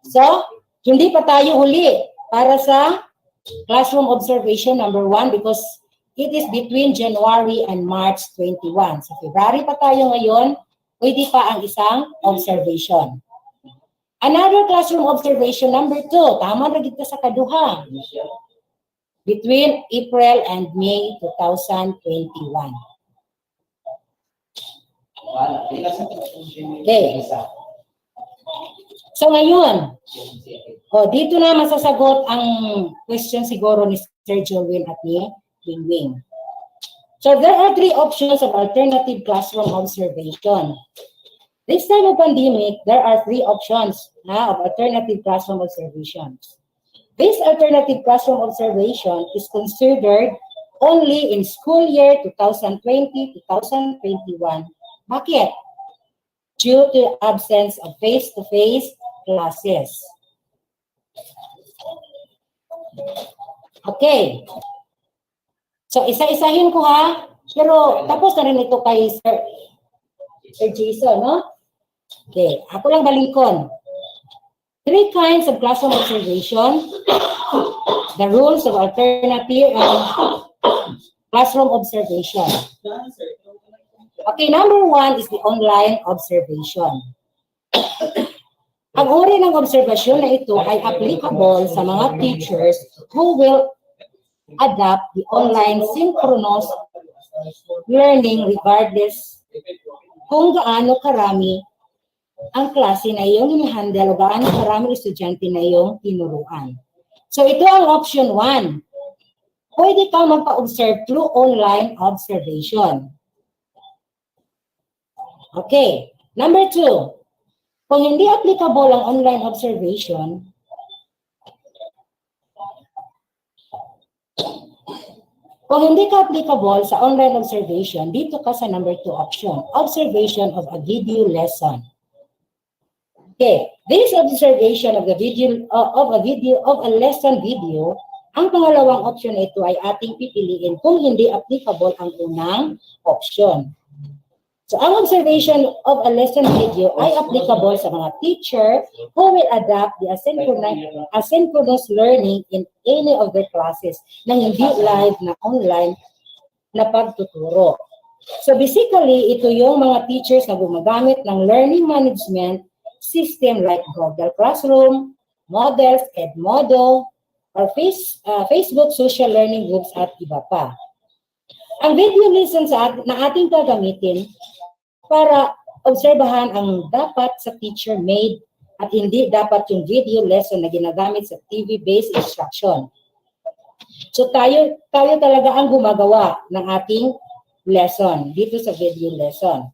So, hindi pa tayo huli para sa classroom observation number 1 because it is between January and March 21. So, February pa tayo ngayon, pwede pa ang isang observation. Another classroom observation number 2, tama na kita sa kaduha, between April and May 2021. Okay. So ngayon, dito na masasagot ang question siguro ni Sir Joel at ni Wing. So there are 3 options of alternative classroom observation. This time of pandemic, there are 3 options of alternative classroom observations. This alternative classroom observation is considered only in school year 2020-2021. Bakit? Due to absence of face-to-face classes. Okay. So, isa-isahin ko ha. Pero, tapos na rin ito kay Sir Jason, no? Okay. Ako lang balinkon. 3 kinds of classroom observation. The rules of alternative classroom observation. Okay, number 1 is the online observation. Ang uri ng obserbasyon na ito ay applicable sa mga teachers who will adapt the online synchronous learning regardless kung gaano karami ang klase na iyong hinihandle o gaano karami estudyante na iyong tinuruan. So ito ang option 1. Pwede kang magpa-observe through online observation. Okay. Number 2, kung hindi applicable ang online observation, kung hindi ka applicable sa online observation, dito ka sa number 2 option, observation of a video lesson. Okay. This observation of the video of a lesson video, ang pangalawang option na ito ay ating pipiliin kung hindi applicable ang unang option. So, ang observation of a lesson video ay applicable sa mga teacher who will adapt the asynchronous learning in any of their classes na hindi live na online na pagtuturo. So, basically, ito yung mga teachers na gumagamit ng learning management system like Google Classroom, Models, Edmodo, or Facebook social learning groups at iba pa. Ang video lessons na ating gagamitin para obserbahan ang dapat sa teacher-made at hindi dapat yung video lesson na ginagamit sa TV-based instruction. So tayo talaga ang gumagawa ng ating lesson dito sa video lesson.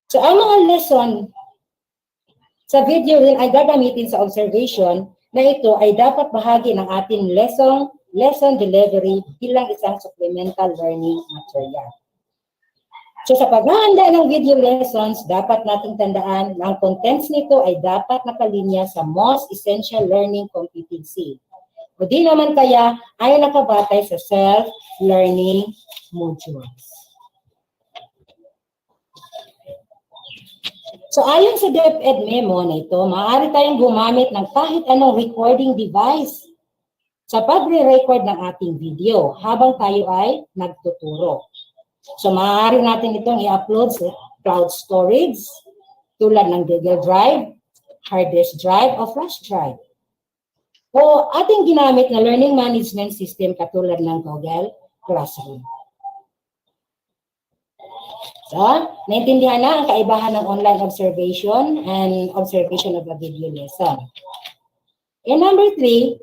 So ang mga lesson sa video rin ay gagamitin sa observation na ito ay dapat bahagi ng ating lesson delivery bilang isang supplemental learning material. So sa paghahanda ng video lessons, dapat nating tandaan na ang contents nito ay dapat nakalinya sa most essential learning competency. O di naman kaya ay nakabatay sa self-learning modules. So ayon sa DepEd memo na ito, maaari tayong gumamit ng kahit anong recording device sa pagre-record ng ating video habang tayo ay nagtuturo. So maaari natin itong i-upload sa cloud storage tulad ng Google Drive, hard disk drive, o flash drive. O ating ginamit na learning management system katulad ng Google Classroom. So, naintindihan na ang kaibahan ng online observation and observation of a video lesson. And number 3,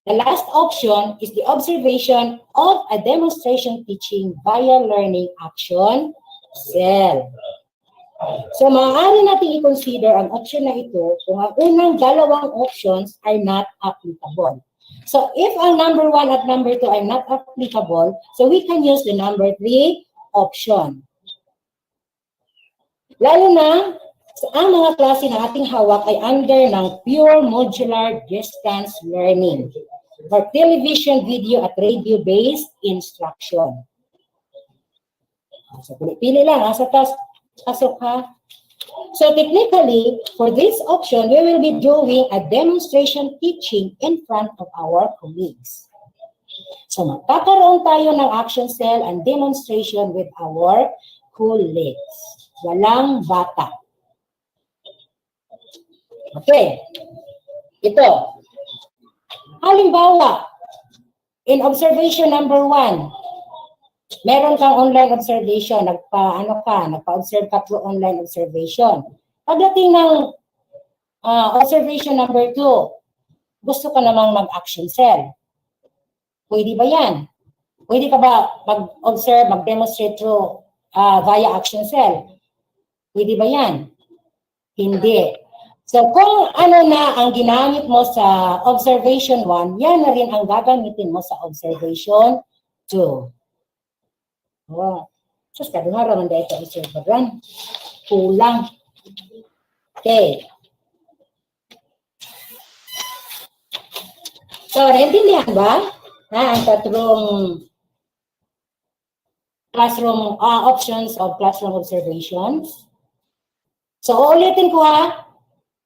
the last option is the observation of a demonstration teaching via learning action cell. So, maaari natin i-consider ang option na ito kung ang unang dalawang options are not applicable. So, if ang number 1 at number 2 are not applicable, so we can use the number 3 option. Lalo na, ang mga klase na ating hawak ay under ng pure modular distance learning or television, video, at radio-based instruction. So, pili lang. Asa pasok ha? So, technically, for this option, we will be doing a demonstration teaching in front of our colleagues. So, magkakaroon tayo ng action cell and demonstration with our colleagues. Walang bata. Okay. Ito. Halimbawa, in observation number 1, meron kang online observation, nagpa-observe ka through online observation. Pagdating ng observation number 2, gusto ka namang mag-action cell. Pwede ba yan? Pwede ka ba mag-observe, mag-demonstrate through via action cell? Pwede ba yan? Hindi. So, kung ano na ang ginamit mo sa observation 1, yan na rin ang gagamitin mo sa observation 2. Oh. So, sabi nga raman dahil ito observer kulang. Okay. So, naintindihan ba? Ang tatlong classroom options of classroom observations. So, ulitin ko ha.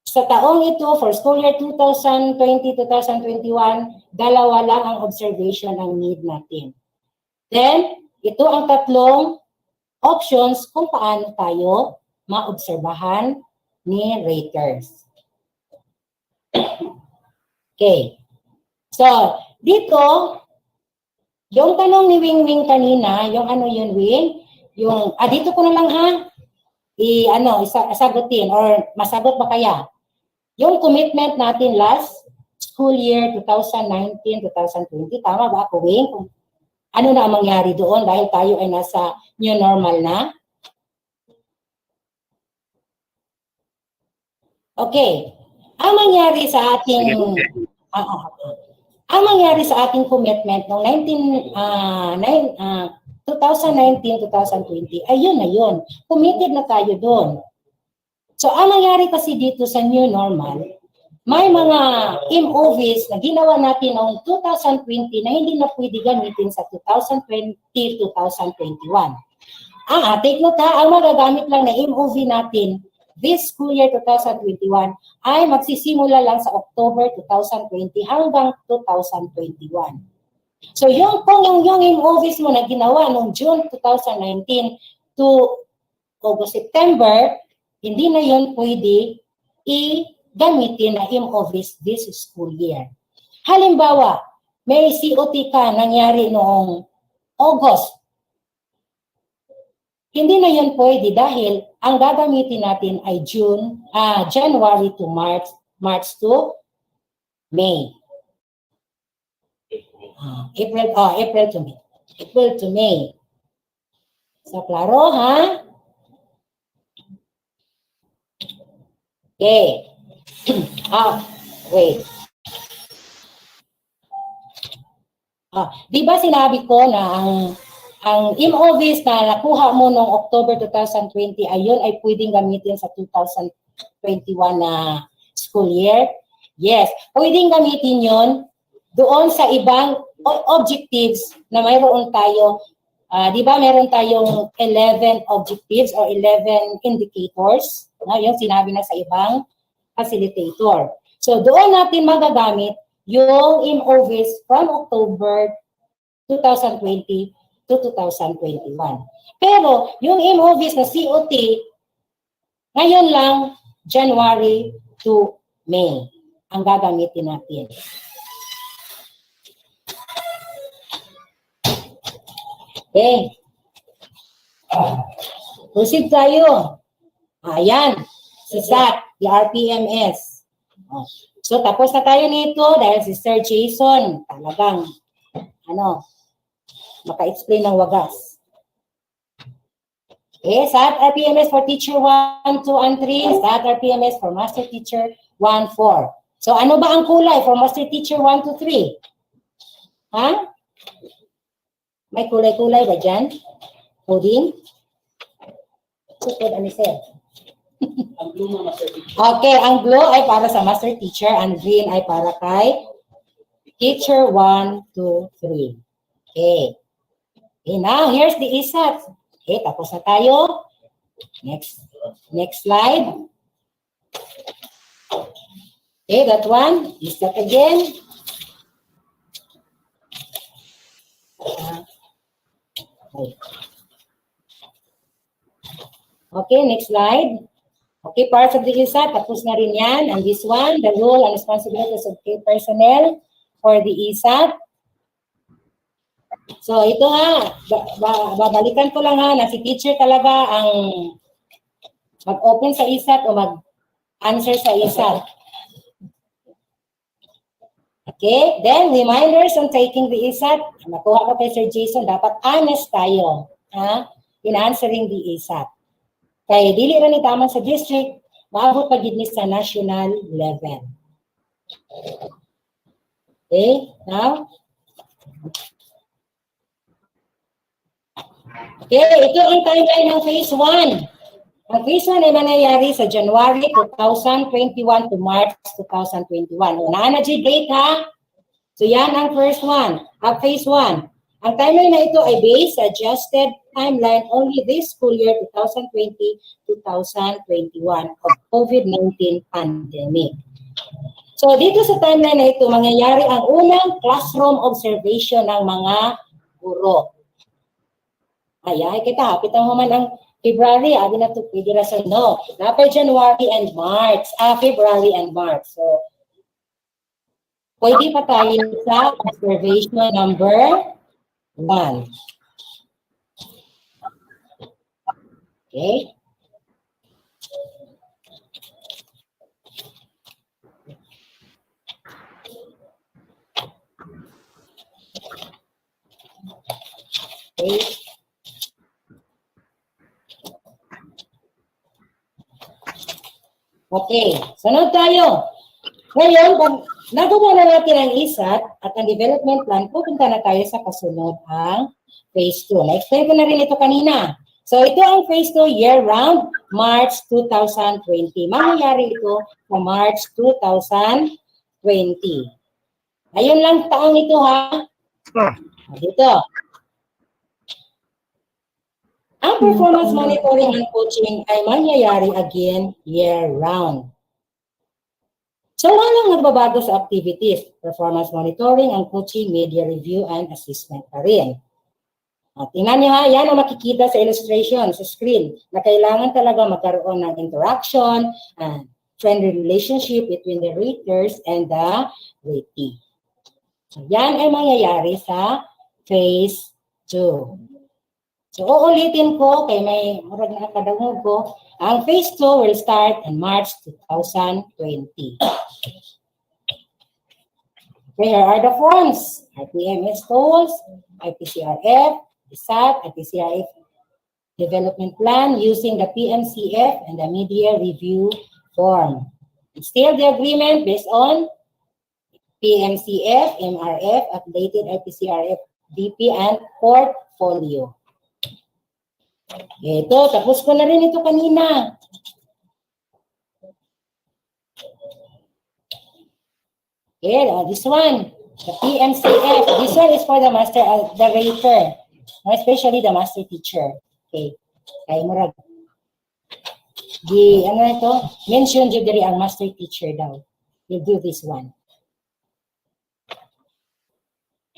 Sa taong ito, for school year 2020-2021, dalawa lang ang observation ang need natin. Then, ito ang tatlong options kung paano tayo maobserbahan ni raters. Okay. So, dito, yung tanong ni Wing Wing kanina, yung ano yun, Wing? Yung, dito ko na lang ha, isagutin or masagot ba kaya? Yung commitment natin last school year 2019-2020, tama ba ako, Wing? Ano na ang mangyari doon dahil tayo ay nasa new normal na? Okay. Ang mangyari sa ating commitment noong 2019-2020 ay yun na yun. Committed na tayo doon. So, ang nangyari kasi dito sa new normal, may mga MOVs na ginawa natin noong 2020 na hindi na pwede gamitin sa 2020-2021. Take note ha, ang magagamit lang na MOV natin this school year 2021 ay magsisimula lang sa October 2020 hanggang 2021. So, kung yung MOVs mo na ginawa noong June 2019 to August, September, hindi na yun pwede i-gamitin na MOVs this school year. Halimbawa, may COT ka nangyari noong August. Hindi na yun pwede dahil ang gagamitin natin ay January to March, March to May. April to May. April to May. So, klaro, ha? Okay. Wait. Di ba sinabi ko na ang MOVs na nakuha mo noong October 2020 ayun ay pwedeng gamitin sa 2021 na school year? Yes, pwedeng gamitin yon doon sa ibang objectives na mayroon tayo. Di ba meron tayong 11 objectives or 11 indicators? Yung sinabi na sa ibang facilitator. So doon natin magagamit yung MOVs from October 2020 to 2021. Pero yung MOVs na COT, ngayon lang, January to May, ang gagamitin natin. Okay. Proceed tayo. Ayan, si SAT, the RPMS. So, tapos na tayo nito dahil si Sir Jason, talagang, maka-explain ng wagas. Okay, SAT RPMS for Teacher 1, 2, and 3. SAT RPMS for Master Teacher 1, 4. So, ano ba ang kulay for Master Teacher 1 to 3? Ha? May kulay-kulay ba dyan? Coding? Sukod, Anisel. Ang blue mga Master Teacher. Okay, ang blue ay para sa Master Teacher, and green ay para kay Teacher 1, 2, 3. Okay. Okay, now, here's the ESAT. Okay, tapos na tayo. Next slide. Okay, that one. ESAT again. Okay, next slide. Okay, parts of the ESAT, tapos na rin yan. And this one, the role and responsibilities of key personnel for the ESAT. So, ito ha, babalikan ko lang ha, na si teacher talaga ang mag-open sa ESAT o mag-answer sa ESAT. Okay, then reminders on taking the ESAT. Nakuha ko kay Sir Jason, dapat honest tayo in answering the ESAT. Kaya dili ra ni taman sa district, maabot pa gid ni sa national level. Okay, now. Okay, ito ang timeline ng phase 1. Ang phase 1 ay mangyayari sa January 2021 to March 2021. Una na date ha. So yan ang first one, phase 1. Ang timeline na ito ay based sa adjusted timeline only this school year 2020-2021 of COVID-19 pandemic. So dito sa timeline na ito, mangyayari ang unang classroom observation ng mga guro. Ay, kita, pitang human ang February, abi na ito, pwede na sa no. Dapat January and March, February and March. So, pwede pa tayo sa observation number 1. Okay. Okay. Okay, sunod tayo. Ngayon, pag nagawa na natin ang ESAT at ang development plan, pupunta na tayo sa kasunod ang phase 2. Na-explain ko na rin ito kanina. So, ito ang phase 2 year-round, March 2020. Mangyayari ito sa March 2020. Ayun lang taong ito ha. Dito. Ang performance monitoring and coaching ay mangyayari again year-round. So, walang nagbabago sa activities. Performance monitoring and coaching, media review, and assessment pa rin. At tingnan niyo ha, yan ang makikita sa illustration, sa screen, na kailangan talaga magkaroon ng interaction and friendly relationship between the raters and the ratee. So, yan ay mangyayari sa phase 2. So, uulitin ko, kay may murag na kadangog ko, ang phase 2 will start in March 2020. Okay, here are the forms. RPMS tools, IPCRF, SAT, IPCRF development plan using the PMCF and the media review form. Still the agreement based on PMCF, MRF, updated IPCRF, DP, and portfolio. Ito, tapos ko na rin ito kanina. Okay, this one, the PMCF. This one is for the master, the rater, especially the master teacher. Okay, kaya murag. Ano na ito? Mention dyan diri ang master teacher daw. We'll do this one.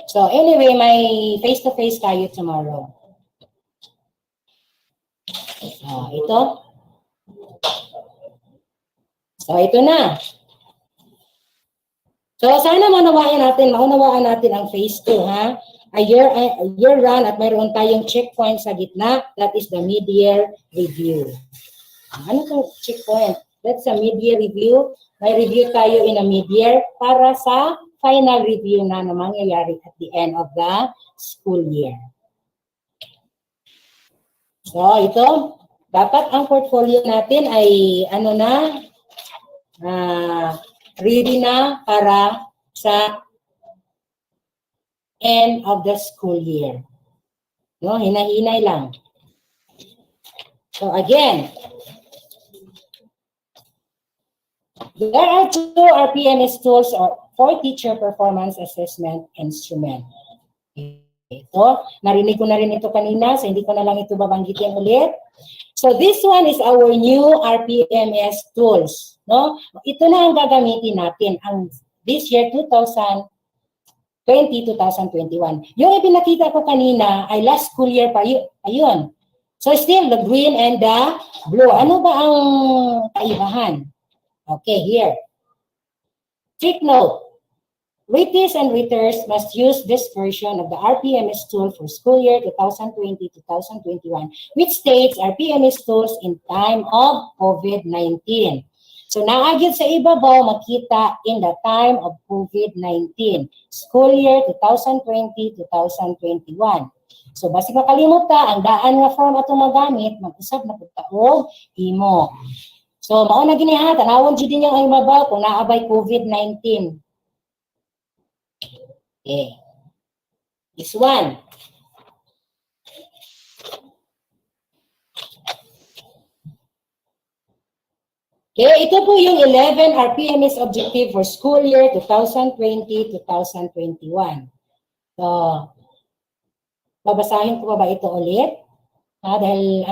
So anyway, may face-to-face tayo tomorrow. Ito. So ito na. So sana maunawaan natin ang phase 2, ha? A year run at mayroon tayong checkpoint sa gitna. That is the mid-year review. Ano itong checkpoint? That's a mid-year review. May review tayo in a mid-year para sa final review na mangyayari at the end of the school year. So ito, dapat ang portfolio natin ay ready na para sa end of the school year. No, hinahinay lang. So again, there are 2 RPMS tools for teacher performance assessment instrument. Ito, narinig ko na rin ito kanina, so hindi ko na lang ito babanggitin ulit. So this one is our new RPMS tools. No? Ito na ang gagamitin natin ang this year 2020-2021. Yung ipinakita ko kanina ay last school year pa yun. So still the green and the blue. Ano ba ang kaibahan? Okay, here. Take note. Ratees and raters must use this version of the RPMS tool for school year 2020-2021, which states RPMS tools in time of COVID-19. So naagid sa ibabaw makita in the time of COVID-19, school year 2020-2021. So basi makalimot ta ang daan nga form ato magamit, mag-usab na pagtaog imo. So mao na gini ha, tanawon jud din ang ibabaw kung naabay COVID-19. Okay. This one. Okay, ito po yung 11 RPMS objective for school year 2020-2021. So, babasahin ko ba ito ulit? Dahil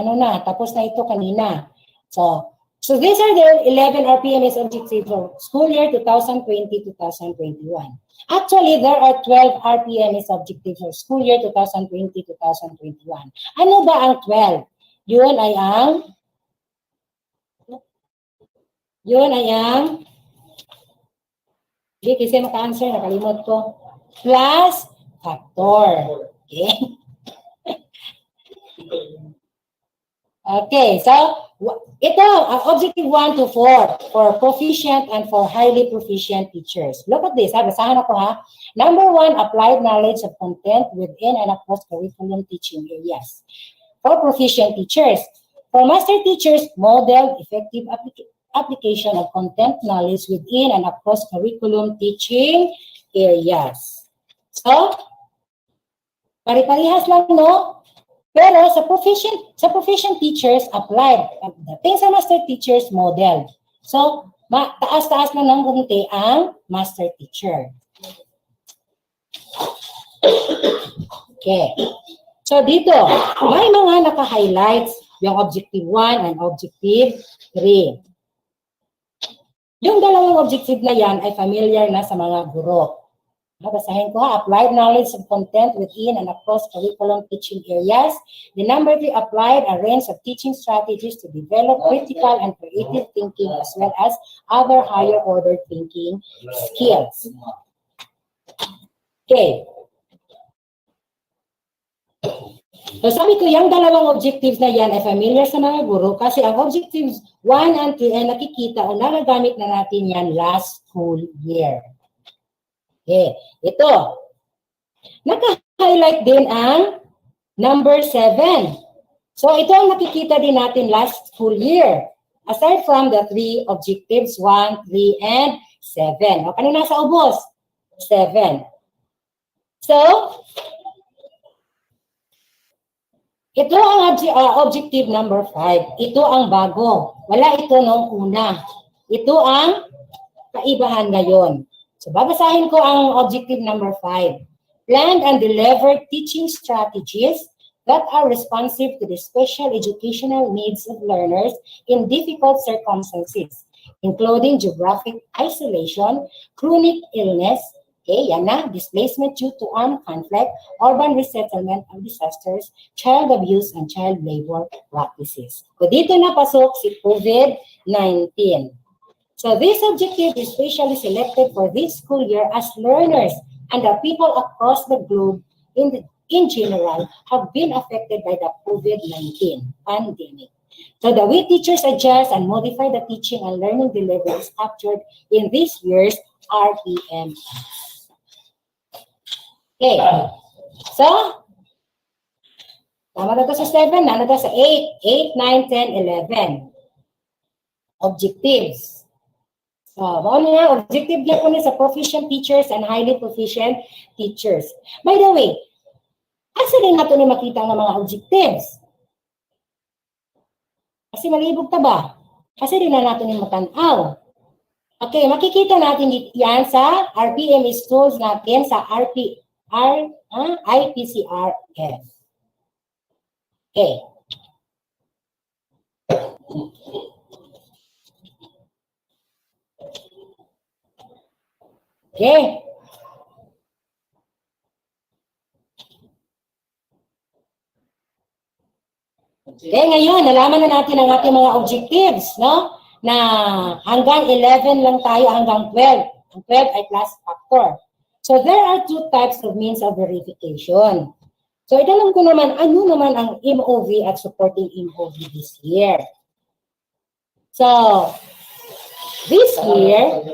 tapos na ito kanina. So these are the 11 RPMS objectives for school year 2020-2021. Actually, there are 12 RPMS objectives for school year 2020-2021. Ano ba ang 12? Yun ay hindi kasi maka-answer, nakalimot ko. Plus factor. Okay? Okay, so ito, objective 1 to 4 for proficient and for highly proficient teachers. Look at this, basahan ako ha. Number 1, applied knowledge of content within and across curriculum teaching areas. For proficient teachers, for master teachers, model effective application of content knowledge within and across curriculum teaching areas. So, pari-parihas lang, no? Pero sa proficient teachers, applied. Dating sa master teachers, model. So, taas-taas lang ng kunti ang master teacher. Okay. So, dito, may mga naka-highlights yung objective 1 and objective 3. Yung dalawang objective na yan ay familiar na sa mga guro. Basahin ko ha, applied knowledge of content within and across curriculum teaching areas. The number 3, applied a range of teaching strategies to develop critical and creative thinking as well as other higher order thinking skills. Okay. So sabi ko, yung dalawang objectives na yan ay familiar sa mga guro kasi ang objectives 1 and 2 ay nakikita o nagagamit na natin yan last school year. Okay. Ito. Naka-highlight din ang number 7. So ito ang nakikita din natin last school year. Aside from the 3 objectives, 1, 3, and 7. O, kanina sa ubos? 7. So, ito ang objective number 5. Ito ang bago. Wala ito noong una. Ito ang kaibahan ngayon. So, babasahin ko ang objective number 5. Plan and deliver teaching strategies that are responsive to the special educational needs of learners in difficult circumstances, including geographic isolation, chronic illness, okay, yan na, displacement due to armed conflict, urban resettlement of disasters, child abuse, and child labor practices. So dito na pasok si COVID-19. So this objective is specially selected for this school year as learners and the people across the globe in general have been affected by the COVID-19 pandemic. So the way teachers adjust and modify the teaching and learning delivery is captured in this year's RPMS. Okay. So, tama na ito sa 7, na ito sa 8, 9, 10, 11. Objectives. So, ano nga, objective niya po niya sa proficient teachers and highly proficient teachers. By the way, asa rin natin ni makita ng mga objectives? Kasi malibog ta ba? Kasi rin na natin yung matanaw. Okay, makikita natin yan sa RPMS tools natin sa IPCRF. Okay. Okay. Okay, ngayon, nalaman na natin ang ating mga objectives, no? Na hanggang 11 lang tayo, hanggang 12. Ang 12 ay class factor. So, there are 2 types of means of verification. So, itanong ko naman, ano naman ang MOV at supporting MOV this year? So, this year,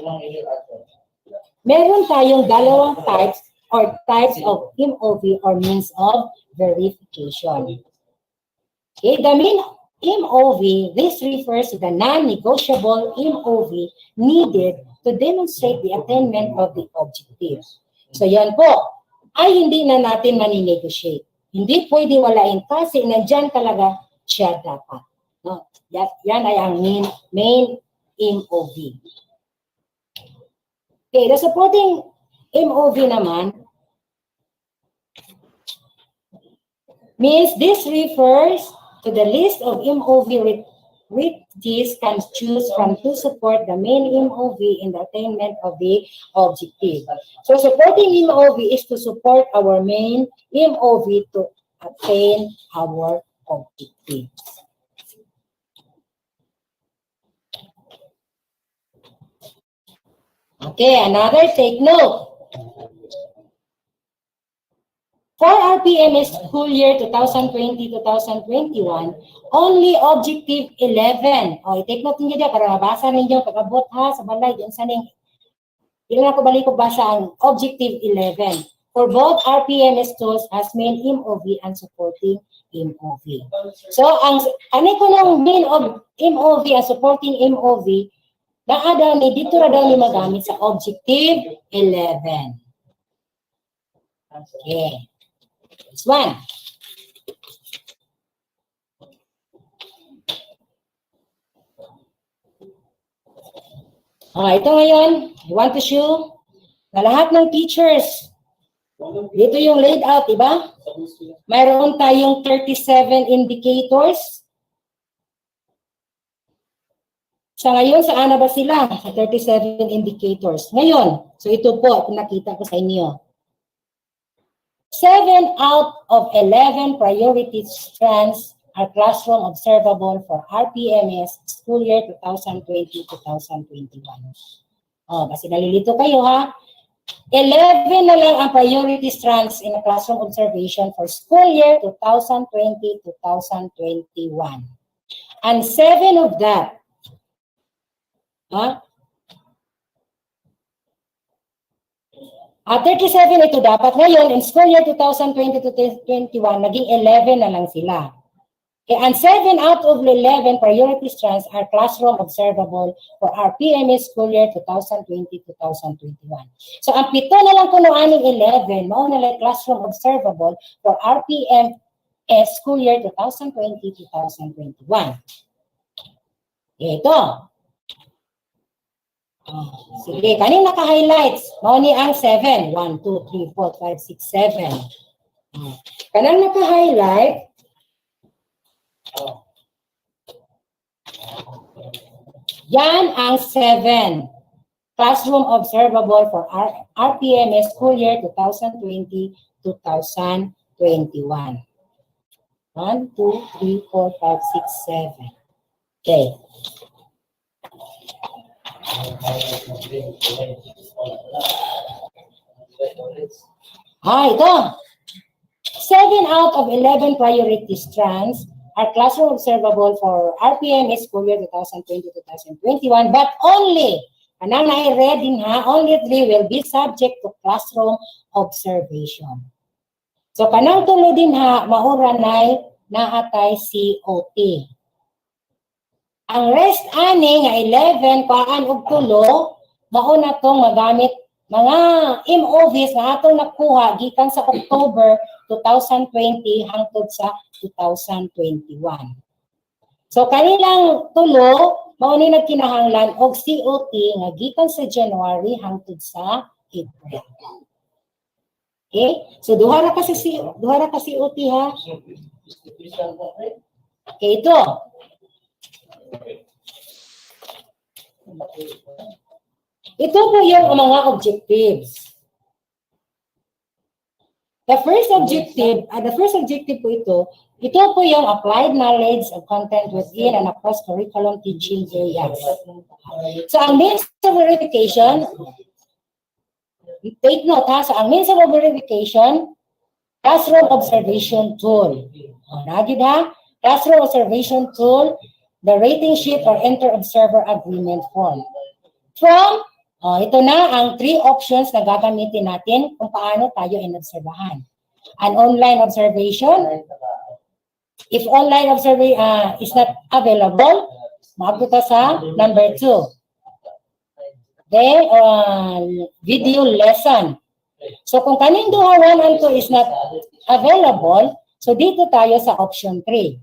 meron tayong dalawang types of MOV or means of verification. Okay, the main MOV, this refers to the non-negotiable MOV needed to demonstrate the attainment of the objective. So yan po, ay hindi na natin mani-negotiate. Hindi pwede walain kasi nandyan talaga siya dapat. No? Yan ay ang main MOV. Okay, the supporting MOV naman means this refers to the list of MOV which can choose from to support the main MOV in the attainment of the objective. So supporting MOV is to support our main MOV to attain our objective. Okay, another take note. For RPMS school year 2020-2021, only objective 11. O, i-take note niyo dyan para mabasa ninyo pag-abot ha sa balay. Diyan sa ning, ilan ako balik ko basa ang objective 11. For both RPMS tools as main MOV and supporting MOV. So, ang ko ng main of MOV and supporting MOV, naada ni dito ra daw ni magamit sa objective 11. Okay. This one. Ito ngayon, I want to show na lahat ng teachers, dito yung laid out, diba? Mayroon tayong 37 indicators. Sa ngayon, saan na ba sila? Sa 37 indicators. Ngayon, so ito po, nakita ko sa inyo. 7 out of 11 priority strands are classroom observable for RPMS school year 2020-2021. Oh, kasi nalilito kayo ha. 11 na lang ang priority strands in a classroom observation for school year 2020-2021. And 7 of that, 37 ito dapat. Ngayon, in school year 2020-2021, naging 11 na lang sila. Okay, and 7 out of 11 priority strands are classroom observable for RPMS school year 2020-2021. So, ang 7 na lang kuno aning 11, mao na lang classroom observable for RPMS school year 2020-2021. Ito. Sige, kaning naka-highlights, mao ni ang 7. 1, 2, 3, 4, 5, 6, 7. Kanang naka-highlight, yan ang 7. Classroom observable for RPMS school year 2020-2021. 1, 2, 3, 4, 5, 6, 7. Okay. Ito. 7 out of 11 priority strands are classroom observable for RPMS school year 2020-2021, but only, anang na-read din ha, only 3 will be subject to classroom observation. So, kanang tulo din ha, mauranay naatay COT. Ang rest ani nga 11, paan og tulo, mauna tong magamit mga MOVs na atong nakuha gikan sa October 2020 hangtod sa 2021. So kanilang tulo mao ni nagkinahanglan og COT nga gikan sa January hangtod sa April. Okay? So duha ra ka COT ha. Okay, ito. Ito po yung mga objectives. The first objective po ito po yung applied knowledge of content within and across curriculum teaching areas. So ang means of verification, take note ha, so ang means of verification, classroom observation tool. Nagid ha, classroom observation tool, the rating sheet or inter-observer agreement form. From, ito na ang 3 options na gagamitin natin kung paano tayo inobserbahan. An online observation. If online observation is not available, mapunta sa number 2. Then, video lesson. So kung kaning duha 1 and 2 is not available, so dito tayo sa option 3.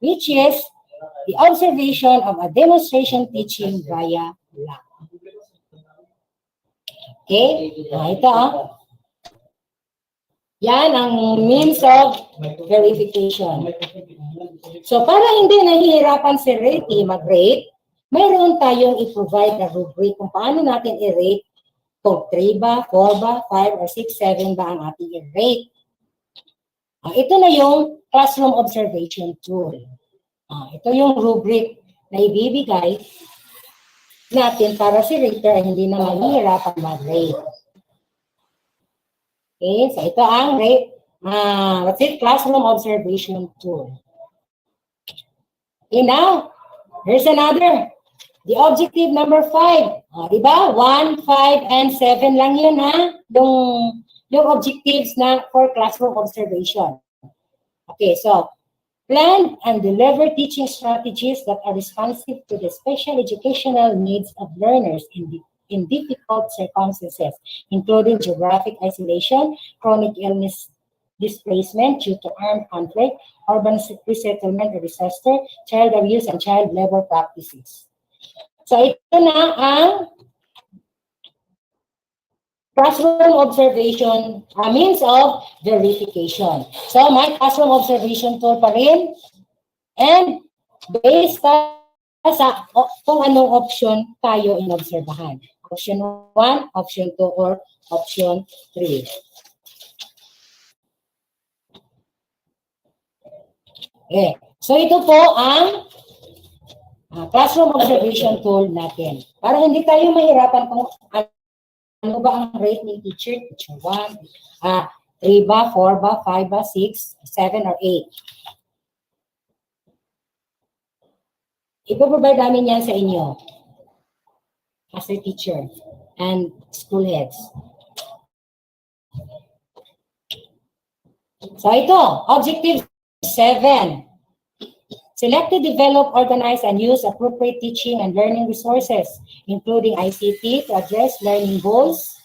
Which is the observation of a demonstration teaching via lab. Okay? Ito Yan ang means of verification. So para hindi nahihirapan si Rate mag-rate, mayroon tayong i-provide na rubric kung paano natin i-rate kung 3 ba, 4 ba, 5 or 6, 7 ba ang ating i-rate. Ito na yung classroom observation tool. Ito yung rubric na ibibigay natin para si rater ay hindi na mahihirapan mag-rate. Okay, so ito ang rate, classroom observation tool. Okay, now, here's another. The objective number 5. Diba? 1, 5, and 7 lang yun, ha? Yung objectives na for classroom observation. Okay, so, plan and deliver teaching strategies that are responsive to the special educational needs of learners in difficult circumstances, including geographic isolation, chronic illness displacement due to armed conflict, urban resettlement or disaster, child abuse, and child labor practices. So ito na ang classroom observation, a means of verification. So may classroom observation tool pa rin, and based sa kung anong option tayo inobserbahan. Option 1, option 2, or option 3. Okay. So ito po ang classroom observation tool natin. Para hindi tayo mahirapan kung ano ba ang rate ni teacher? Teacher 1, 3 ba, 4 ba, 5 ba, 6, 7, or 8? Ipoprovide namin yan sa inyo, master teacher and school heads. So ito, objective 7. Select, develop, organize, and use appropriate teaching and learning resources, including ICT, to address learning goals.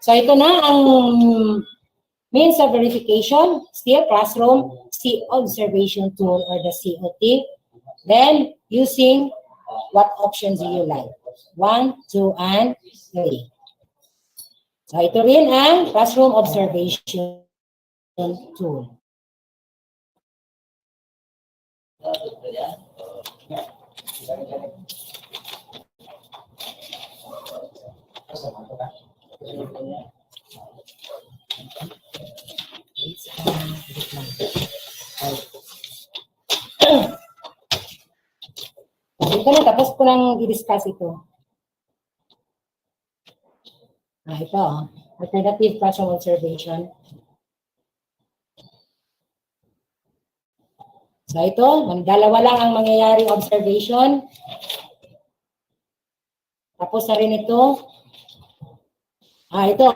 So ito na ang means of verification, still classroom, observation tool, or the COT. Then, using what options do you like? 1, 2, and 3. So ito rin ang classroom observation tool. Ito na, tapos ko lang i-discuss ito. Ito, alternative classroom observation. So ito, dalawa lang ang mangyayari observation. Tapos na rin ito. Ito.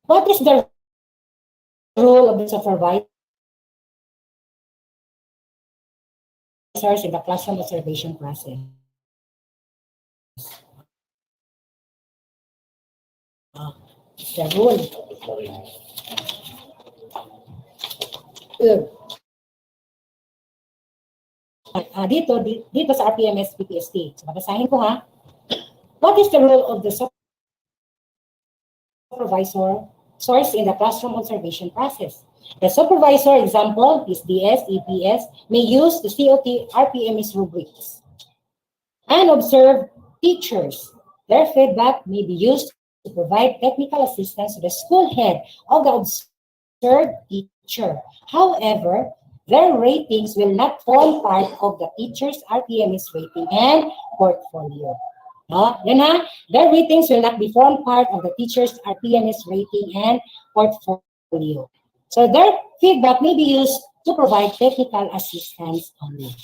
What is the role of the supervisors in the classroom observation process? The rule. Dito sa RPMS PPST. So, babasahin ko ha. What is the role of the supervisor source in the classroom observation process? The supervisor, example, is DS, EPS, may use the COT RPMS rubrics and observe teachers. Their feedback may be used to provide technical assistance to the school head of the observed teacher. However, their ratings will not form part of the teacher's RPMS rating and portfolio. Yan ha, their ratings will not be formed part of the teacher's RPMS rating and portfolio. So their feedback may be used to provide technical assistance only.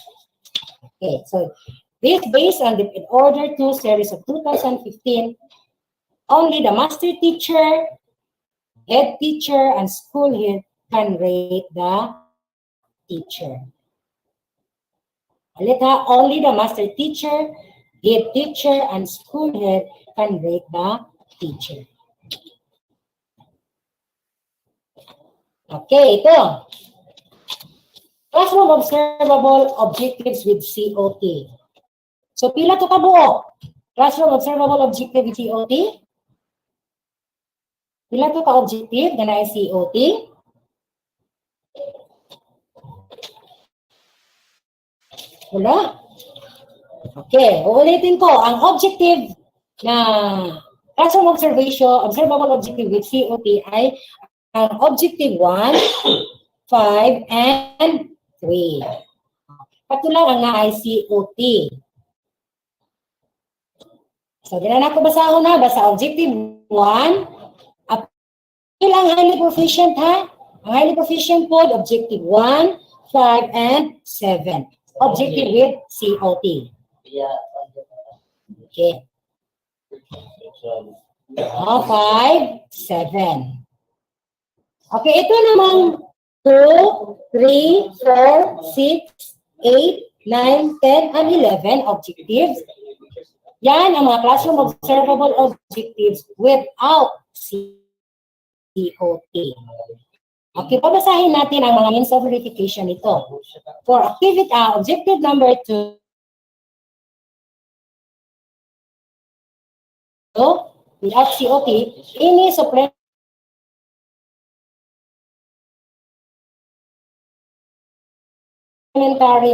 Okay, so this based on the Order 2 series of 2015, only the master teacher, head teacher, and school head can rate the teacher. Ulit ha, only the master teacher, head teacher, and school head can rate the teacher. Okay, ito. Classroom observable objectives with COT. So, pila to kabuo? Classroom observable objective with COT? Pila to ka-objective na na COT? Wala. Okay, uulitin ko. Ang objective na classroom observable objective with COT ay ang objective 1, 5, and 3. Patulang ang nga ay COT. So, di na ako basahon na. Basta objective 1. Ilang highly proficient ha? Ang highly proficient po, objective 1, 5, and 7. Objective with COT. Okay. 5, 7. Okay, ito namang 2, 3, 4, 6, 8, 9, 10, and 11 objectives. Yan ang mga classroom observable objectives without COT. Okay, pabasahin natin ang mga means of verification nito. For activity, objective number 2, without COT, any supplementary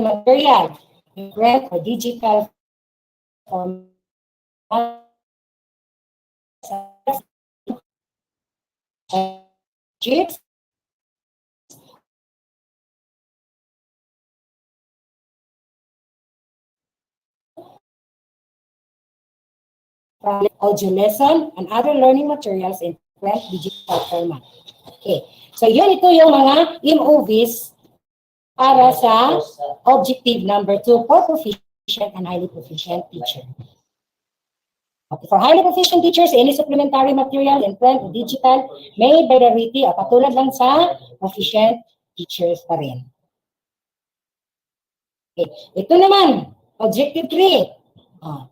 material, print or digital format, chips, audio lesson, and other learning materials in print digital format. Okay. So yun, ito yung mga MOVs para sa objective number 2 for proficient and highly proficient teacher. Okay. For highly proficient teachers, any supplementary material in print or digital may by the RITI o katulad lang sa proficient teachers pa rin. Okay. Ito naman, objective 3.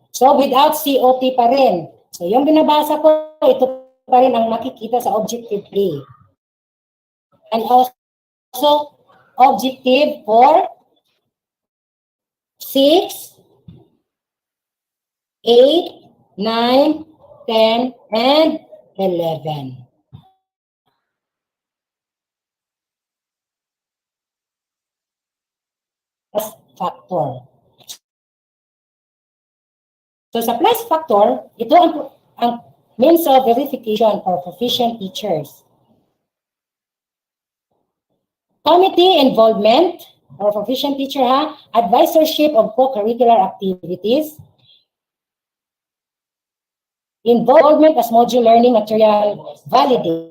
So without COT pa rin. So yung binabasa ko, ito pa rin ang makikita sa objective 3. And also objective for 6, 8, 9, 10, and 11. Plus factor. So sa plus factor, ito ang means of verification for proficient teachers. Committee involvement or proficient teacher, advisorship of co-curricular activities, involvement as module learning material validator,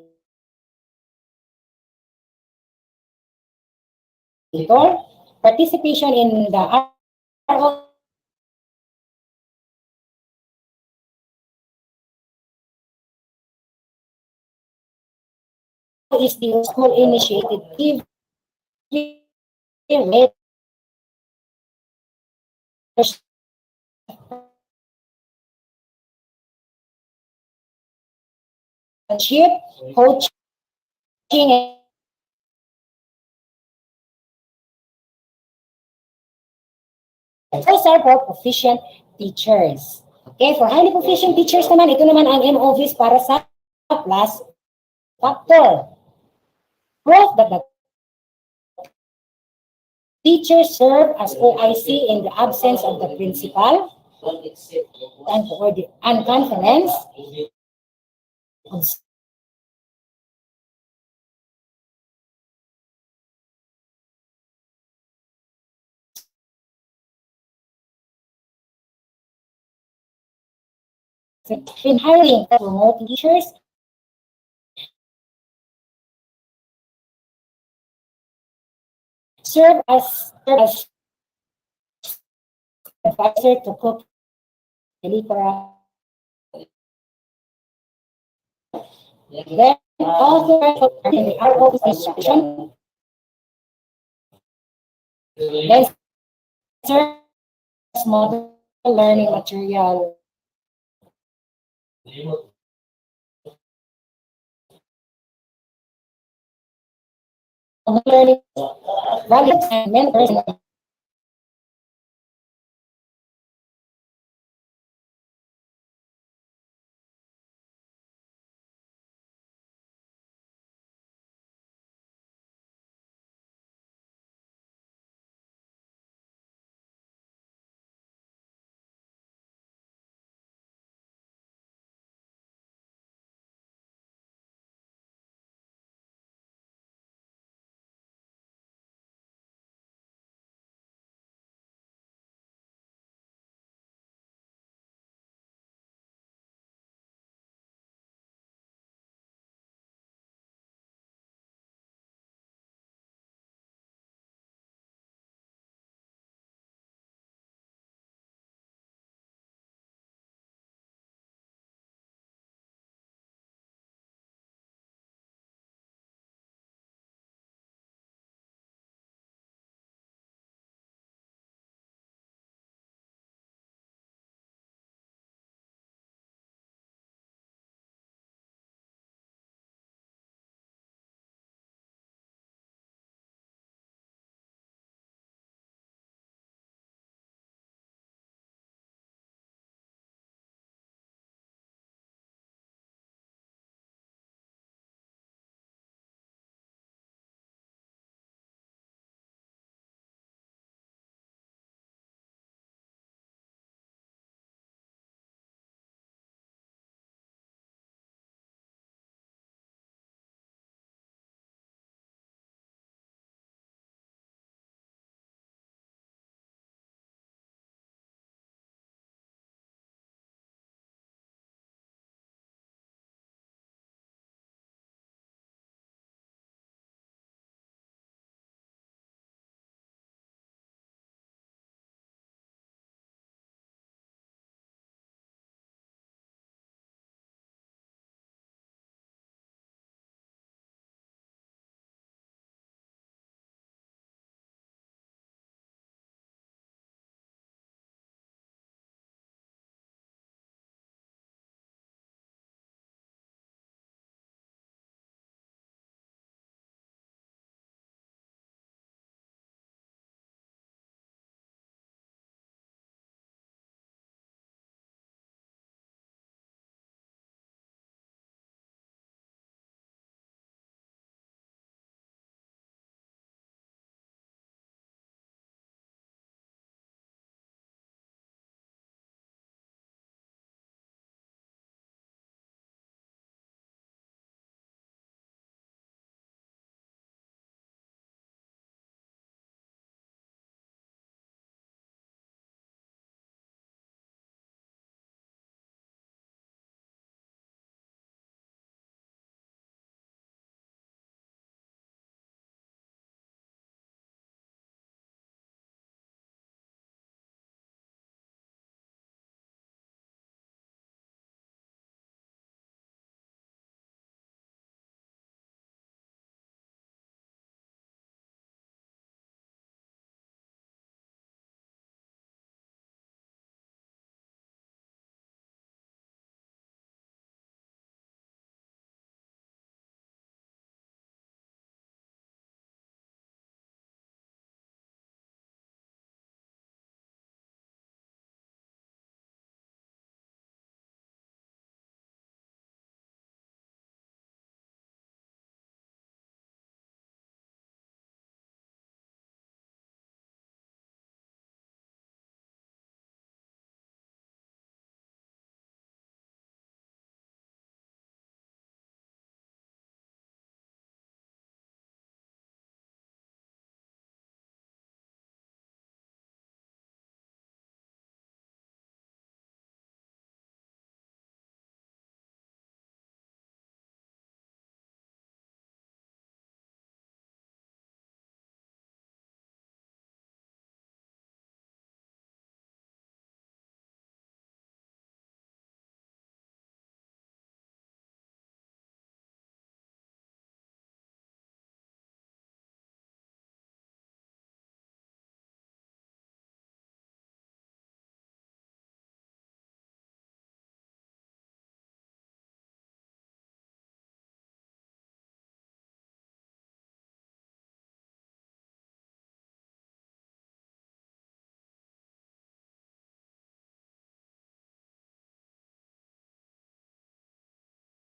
participation in the RO is the school initiated coaching, those are for proficient teachers. Okay, for highly proficient teachers naman, ito naman ang MOVs para sa plus factor. Proof that the teachers serve as OIC in the absence of the principal and conference. In hiring remote teachers, serve as advisor to cook deliver. Then also in the RO institution, then serve as model learning material. Learning values and mentors